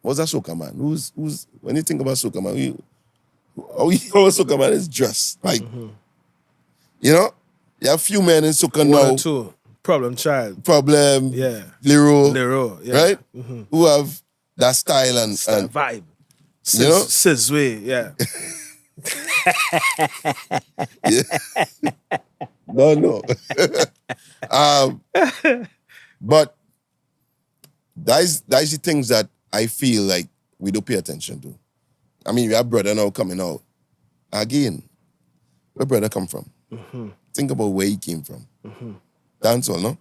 what's that Soca man? Who's when you think about Soca man, how Soca man is dressed? Like, you know, you have few men in Soca One now. or two. Problem Child. Problem, Yeah. Lero, yeah. right? Who have that style and vibe. You know? Sizwe, yeah. No. But that's the things that I feel like we don't pay attention to. I mean, we have brother now coming out. Again, where brother come from? Think about where he came from. Dancehall, no?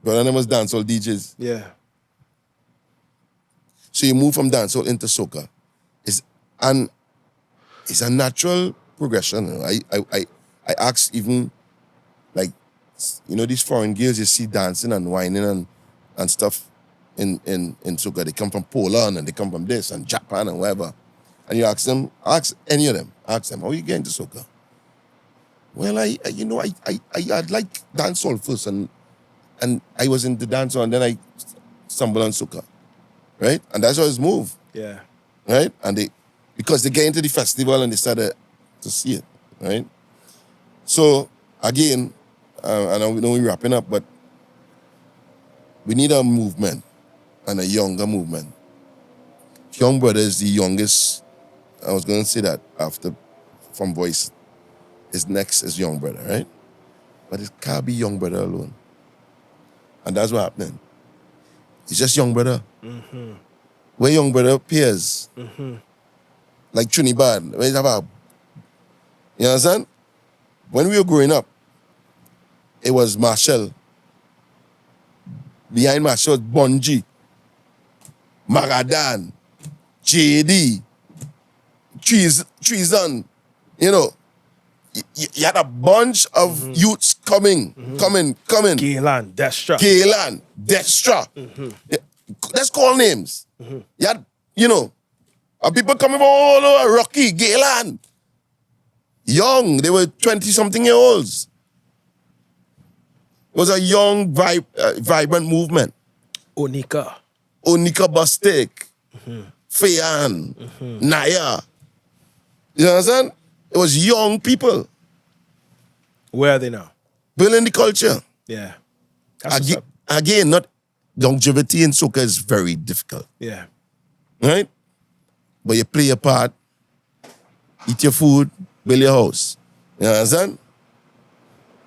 Brother them was dancehall DJs. Yeah. So you move from dancehall into soca. It's a natural progression. You know? I ask even like, you know, these foreign girls you see dancing and whining and stuff in soca. They come from Poland and they come from this and Japan and wherever. And you ask any of them, how you get into soca? Well, I'd like dancehall first and I was into dancehall and then I stumbled on soca. Right? And that's how it's moved. Yeah. Right? And because they get into the festival and they started to see it. Right? So, again, I know we're wrapping up, but we need a movement and a younger movement. Young Brother is the youngest. I was going to say that after from Voice. His next is Young Brother, right? But it can't be Young Brother alone. And that's what happening. It's just Young Brother. Mm-hmm. Where Young Brother appears, like Trinidad, where you have you understand? When we were growing up, it was Machel. Behind Machel was Bungie, Magadan, JD, Treason. You know, you had a bunch of youths coming. Gaylan, Destra. Yeah, let's call names. You had, you know, people coming from all over, Rocky, Gaylan. Young, they were 20-something-year-olds. It was a young, vibrant movement. Onika Bastek, Fayan, Naya. You understand? It was young people. Where are they now? Building the culture. Yeah. That's what's up. Again, not longevity in soca is very difficult. Yeah. Right? But you play your part, eat your food, build your house. You understand?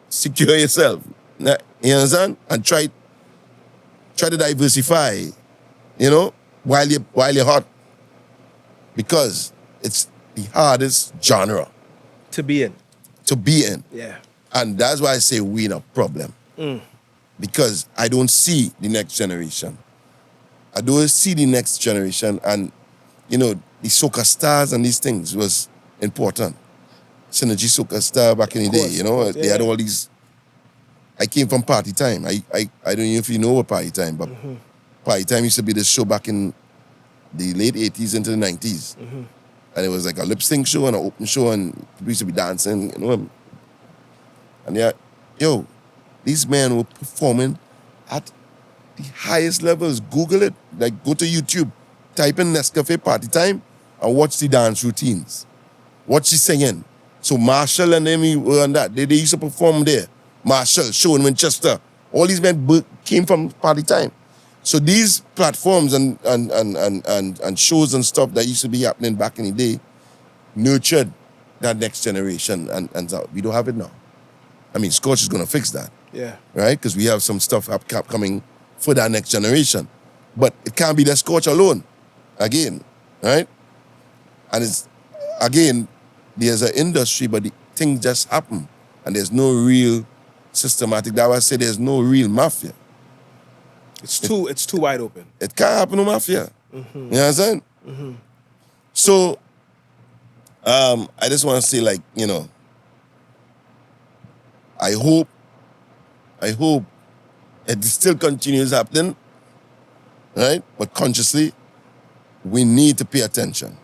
Secure yourself. You understand? And try to diversify, you know, while you're hot. Because it's the hardest genre To be in. Yeah. And that's why I say we in a problem. Because I don't see the next generation. I don't see the next generation. And, you know, the soca stars and these things was important. Synergy soca star back in the day, you know, they had all these. I came from Party Time. I don't know if you know what Party Time, but Party Time used to be this show back in the late 80s into the 90s. And it was like a lip sync show and an open show, and people used to be dancing, you know. And yeah, these men were performing at the highest levels. Google it, like go to YouTube, type in Nescafe Party Time and watch the dance routines. Watch the singing. So Machel and them were on that. They used to perform there. Machel, Show in Winchester. All these men came from Party Time. So these platforms and shows and stuff that used to be happening back in the day nurtured that next generation, and so we don't have it now. I mean, Scorch is going to fix that. Yeah. Right? Because we have some stuff coming for that next generation. But it can't be the Scorch alone. Again. Right? And it's, again, there's an industry, but the things just happen. And there's no real systematic. That's why I say there's no real mafia. It's too wide open. It can't happen to mafia. You know what I'm saying? So, I just want to say, like, you know, I hope it still continues happening, right? But consciously, we need to pay attention,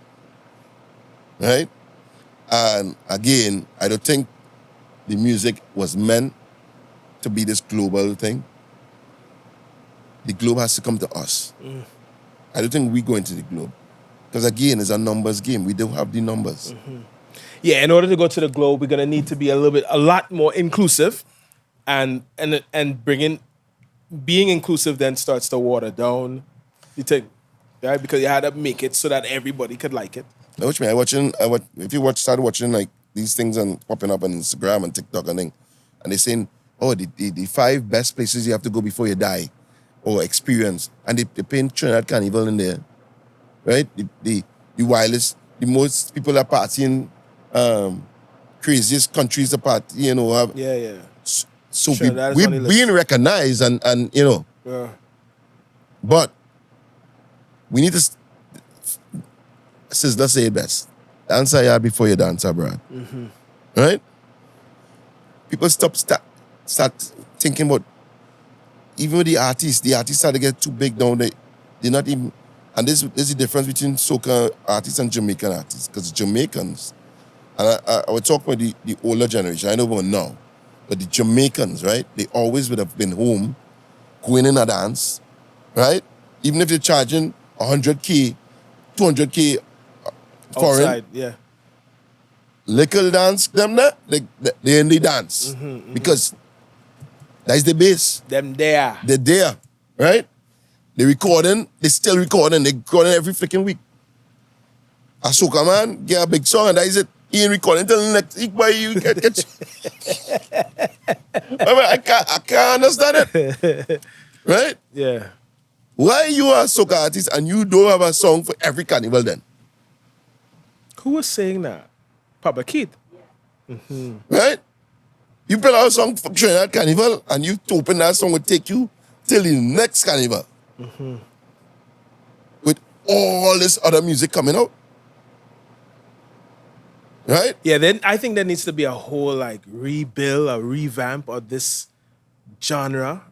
right? And again, I don't think the music was meant to be this global thing. The globe has to come to us. I don't think we go into the globe. Because again, it's a numbers game. We don't have the numbers. Yeah, in order to go to the globe, we're gonna need to be a lot more inclusive, and being inclusive then starts to water down. You think, right? Because you had to make it so that everybody could like it. Now, watch me. If you start watching like these things and popping up on Instagram and TikTok and thing, and they're saying, oh, the 5 best places you have to go before you die, or experience, and they paint Trinidad Carnival in there, right? The wildest, the most people are partying, craziest countries to party, you know. So Trinidad is we're on the being list. recognized and you know, Yeah. but we need to, Sizzler say it best. Dancer yeah before you dance abroad. Right? People start thinking about, even with the artists start to get too big now. They're not even, and there's the difference between soca artists and Jamaican artists. Because Jamaicans, and I would talk about the older generation, I know about now, but the Jamaicans, right? They always would have been home, going in a dance, right? Even if they're charging 100K, 200K foreign, Outside, yeah. little dance, them there, they in the dance. Because that's the base. Them there. They're there, right? They still recording every freaking week. A soca man get a big song and that is it. He ain't recording until the next week, boy. You get I can't understand it. Right? Yeah. Why you are a soca artist and you don't have a song for every carnival then? Who was saying that? Papa Keith. Right? You play out a song for Trinidad Carnival and you open that song will take you till the next carnival. With all this other music coming out. Right? Yeah, then I think there needs to be a whole like rebuild, a revamp of this genre,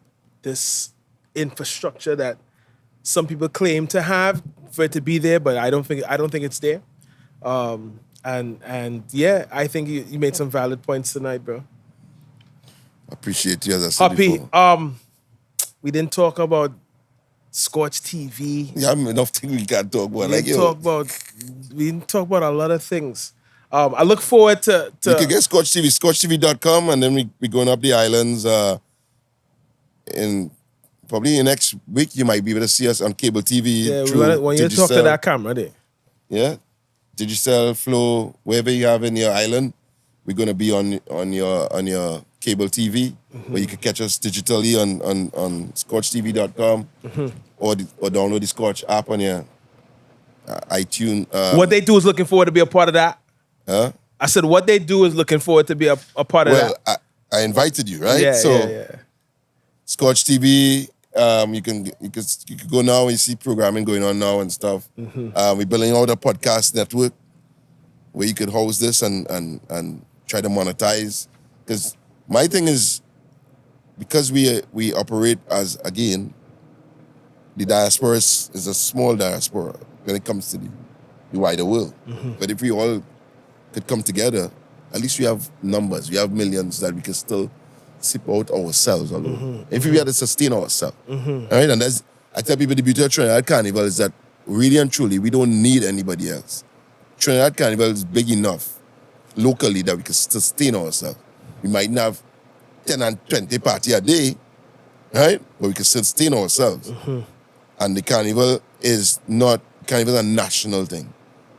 this infrastructure that some people claim to have for it to be there, but I don't think it's there. And yeah, I think you made some valid points tonight, bro. Appreciate you as I said Hoppy, before. we didn't talk about Scorch TV. Yeah, I mean, enough things we can't talk about. We didn't talk about a lot of things. I look forward to You can get Scorch TV, ScorchTV.com, and then we going up the islands. In probably next week, you might be able to see us on cable TV. yeah, through when you talk to Digicel. that camera there. Yeah, Digicel, Flow, wherever you have in your island, we're gonna be on your cable TV, where you can catch us digitally on ScorchTV.com or download the Scorch app on your iTunes. What they do is looking forward to be a part of that. Huh? I said what they do is looking forward to be a part of Well, that. I invited you, right? Yeah, so yeah. Scorch TV, you can go now and you see programming going on now and stuff. We're building out a podcast network where you could host this and try to monetize. Because my thing is, because we operate as, again, the diaspora is a small diaspora when it comes to the wider world. But if we all could come together, at least we have numbers, we have millions that we can still sip out ourselves alone. If we had to sustain ourselves. All right, and I tell people the beauty of Trinidad Carnival is that really and truly, we don't need anybody else. Trinidad Carnival is big enough locally that we can sustain ourselves. We might not have 10 and 20 parties a day, right? But we can sustain ourselves. And the carnival is a national thing.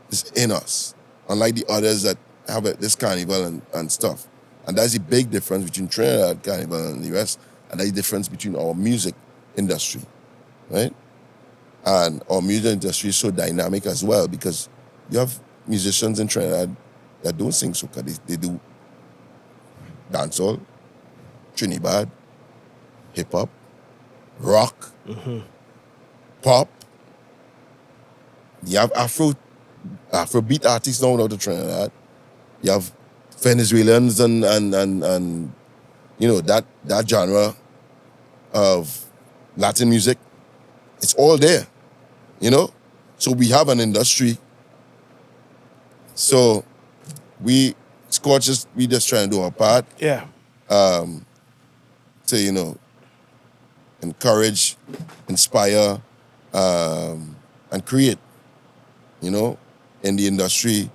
It's in us. Unlike the others that have this carnival and stuff. And that's the big difference between Trinidad Carnival and the rest. And that's the difference between our music industry, right? And our music industry is so dynamic as well because you have musicians in Trinidad that don't sing soca. They do dancehall, Trinidad, hip-hop, rock, pop. You have Afrobeat artists now out of Trinidad. You have Venezuelans and you know that genre of Latin music. It's all there, you know. So we have an industry. So we just trying to do our part. Yeah. To encourage, inspire, and create, in the industry,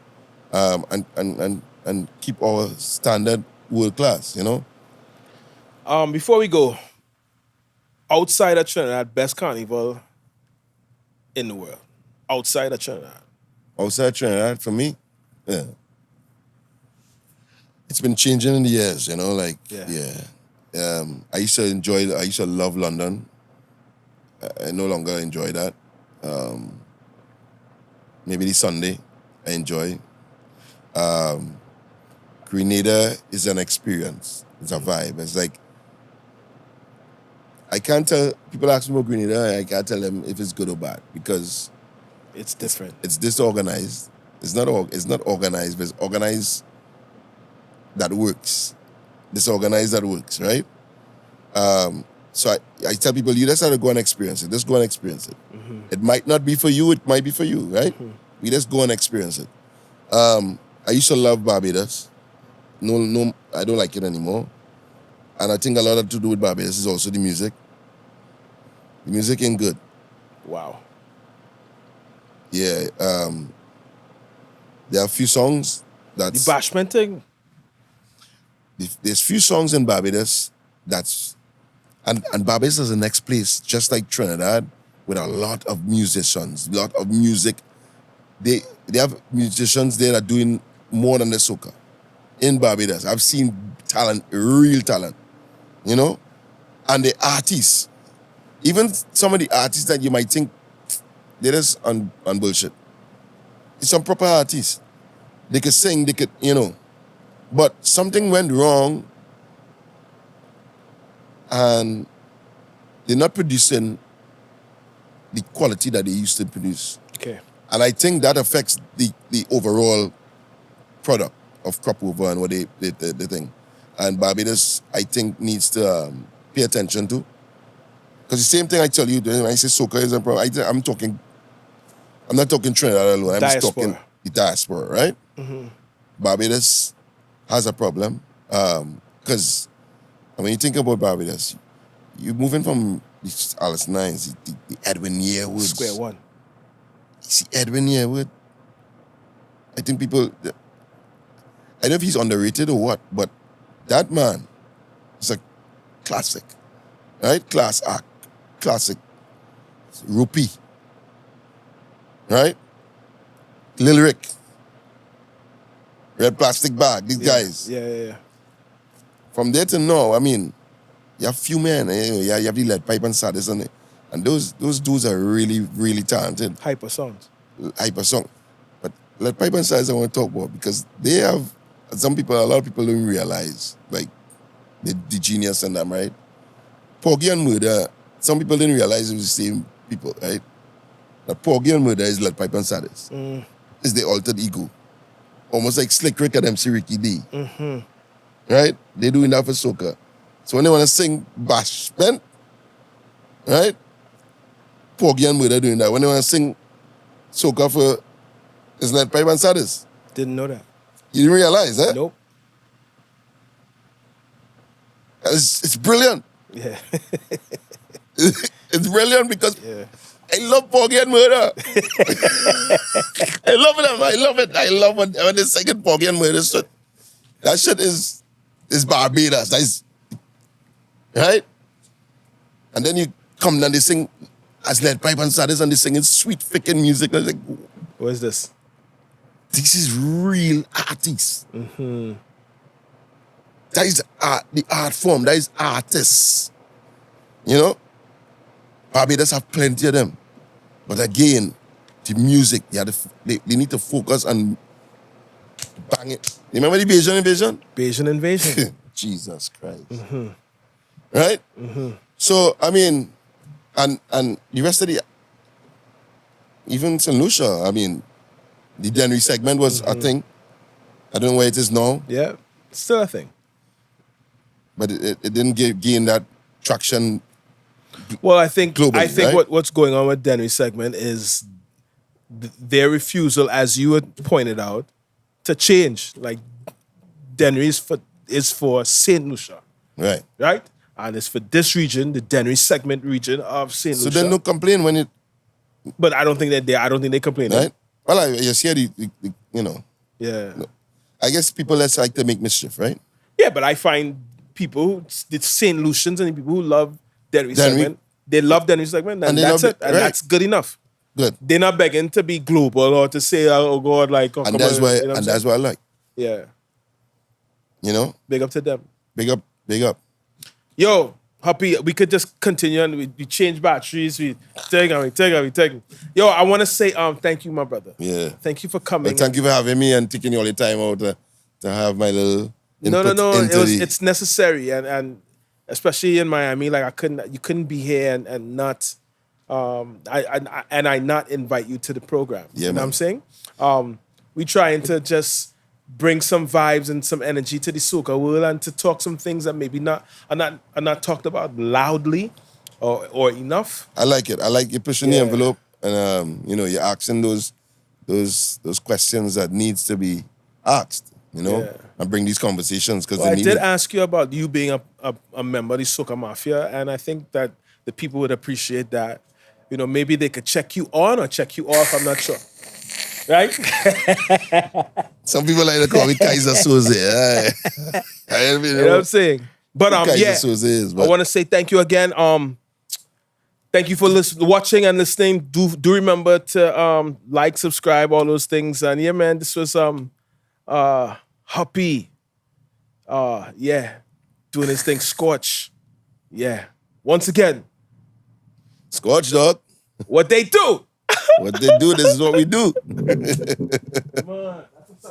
and keep our standard world class, Before we go, outside of Trinidad, best carnival in the world. Outside of Trinidad. Outside Trinidad, for me, yeah. It's been changing in the years, I used to love London. I no longer enjoy that. Maybe the Sunday, I enjoy. Grenada is an experience. It's a vibe. It's like I can't tell, people ask me about Grenada, I can't tell them if it's good or bad because It's different. it's disorganized. It's not organized, but it's organized that works. Disorganized that works, right? So I tell people, you just have to go and experience it. Just go and experience it. Mm-hmm. It might not be for you, it might be for you, right? Mm-hmm. We just go and experience it. I used to love Barbados. No, I don't like it anymore. And I think a lot of to do with Barbados is also the music. The music ain't good. Wow. Yeah. There are a few songs The that's... bashment thing. There's few songs in Barbados that's... And Barbados is the next place, just like Trinidad, with a lot of musicians, a lot of music. They have musicians there that are doing more than the soca. In Barbados, I've seen talent, real talent, you know? And the artists, even some of the artists that you might think, they're just on bullshit. It's some proper artists. They could sing, they could, you know. But something went wrong and they're not producing the quality that they used to produce. Okay. And I think that affects the overall product of crop over and what they thing. And Barbados, I think, needs to pay attention to. Because the same thing I tell you, when I say soca is a problem, I'm not talking Trinidad alone, I'm just talking the diaspora, right? Mm-hmm. Barbados has a problem. Because when you think about Barbados, you're moving from the Alice Nines, the Edwin Yearwood. Square one. You see Edwin Yearwood? I think people, I don't know if he's underrated or what, but that man is a classic, right? Class act, classic. Rupee, right? Lil Rick, Red Plastic Bag, these guys. Yeah. From there to now, I mean, you have few men, you have the Lead Pipe and Saddest, and those dudes are really, really talented. Hyper songs. Hyper song. But Lead Pipe and Saddest I want to talk about because they have, a lot of people don't realize, like, the genius in them, right? Porgy and Murder, some people didn't realize it was the same people, right? Now, Porgy and Murder is Lead Pipe and Saddest. It's the altered ego. Almost like Slick Rick and MC Ricky D. Mm-hmm. Right? They're doing that for soca. So when they want to sing bashment, right? Porgy and Murder doing that. When they want to sing soca for it's Lead Pipe and Saddest. Didn't know that. You didn't realize, eh? Nope. It's brilliant. Yeah. It's brilliant because Yeah. I love Porgy and Murder. I love them. I love it. I love when they sing Porgy and Murder shit. That shit is Barbados. That is, right? And then you come and they sing as Lead Pipe and Saddest and they singing sweet freaking music. I was like, What is this? this is real artists. Mm-hmm. That is the art form. That is artists. You know? Barbados have plenty of them. But again, the music, they need to focus and bang it. You remember the Bajan invasion? Bajan invasion. Jesus Christ. Mm-hmm. Right? Mm-hmm. So, I mean, and the rest of the, even St. Lucia, I mean, the Denry segment was a thing. I don't know where it is now, Yeah. Still a thing. but it didn't gain that traction. Well, I think Globally, right? what's going on with Denry segment is their refusal, as you had pointed out, to change. Like Denry is for St. Lucia, Right. right? And it's for this region, the Denry segment region of St. So Lucia. then no complain when it, But I don't think they complain. right? Well, you see the you know, Yeah. I guess people that's like to make mischief, right? Yeah, but I find people, the St. Lucians and the people who love Denry Denry. segment, they love Denry segment, and And they that's love it. it, And right. that's good enough. Good. They're not begging to be global or to say, oh God, like, oh, And come that's on, why you know what I'm that's what I like. saying? Yeah. You know? Big up to them. Big up, big up. Yo, Happy, we could just continue and we change batteries, we take. Yo, I want to say thank you, my brother. Yeah. Thank you for coming. Well, thank you for having me and taking all the time out to have my little No, input into it's necessary and especially in Miami. Like you couldn't be here and not, I not invite you to the program. Yeah, you know man. what I'm saying? We trying to just bring some vibes and some energy to the soca world and to talk some things that maybe are not talked about loudly or enough. I like it. I like you pushing the Yeah. envelope and you're asking those questions that needs to be asked, Yeah. and bring these conversations because Well, I they need did it. ask you about you being a member of the Soca Mafia, and I think that the people would appreciate that. Maybe they could check you on or check you off. I'm not sure. Right? Some people like to call me Kaiser Soze. You know what I'm saying? But Kaiser Soze is, but I want to say thank you again. Thank you for watching and listening. Do remember to like, subscribe, all those things. And yeah, man, this was Happy. Doing his thing, Scorch. Yeah. Once again, Scorch, dog. what they do. What they do, this is what we do. Come on.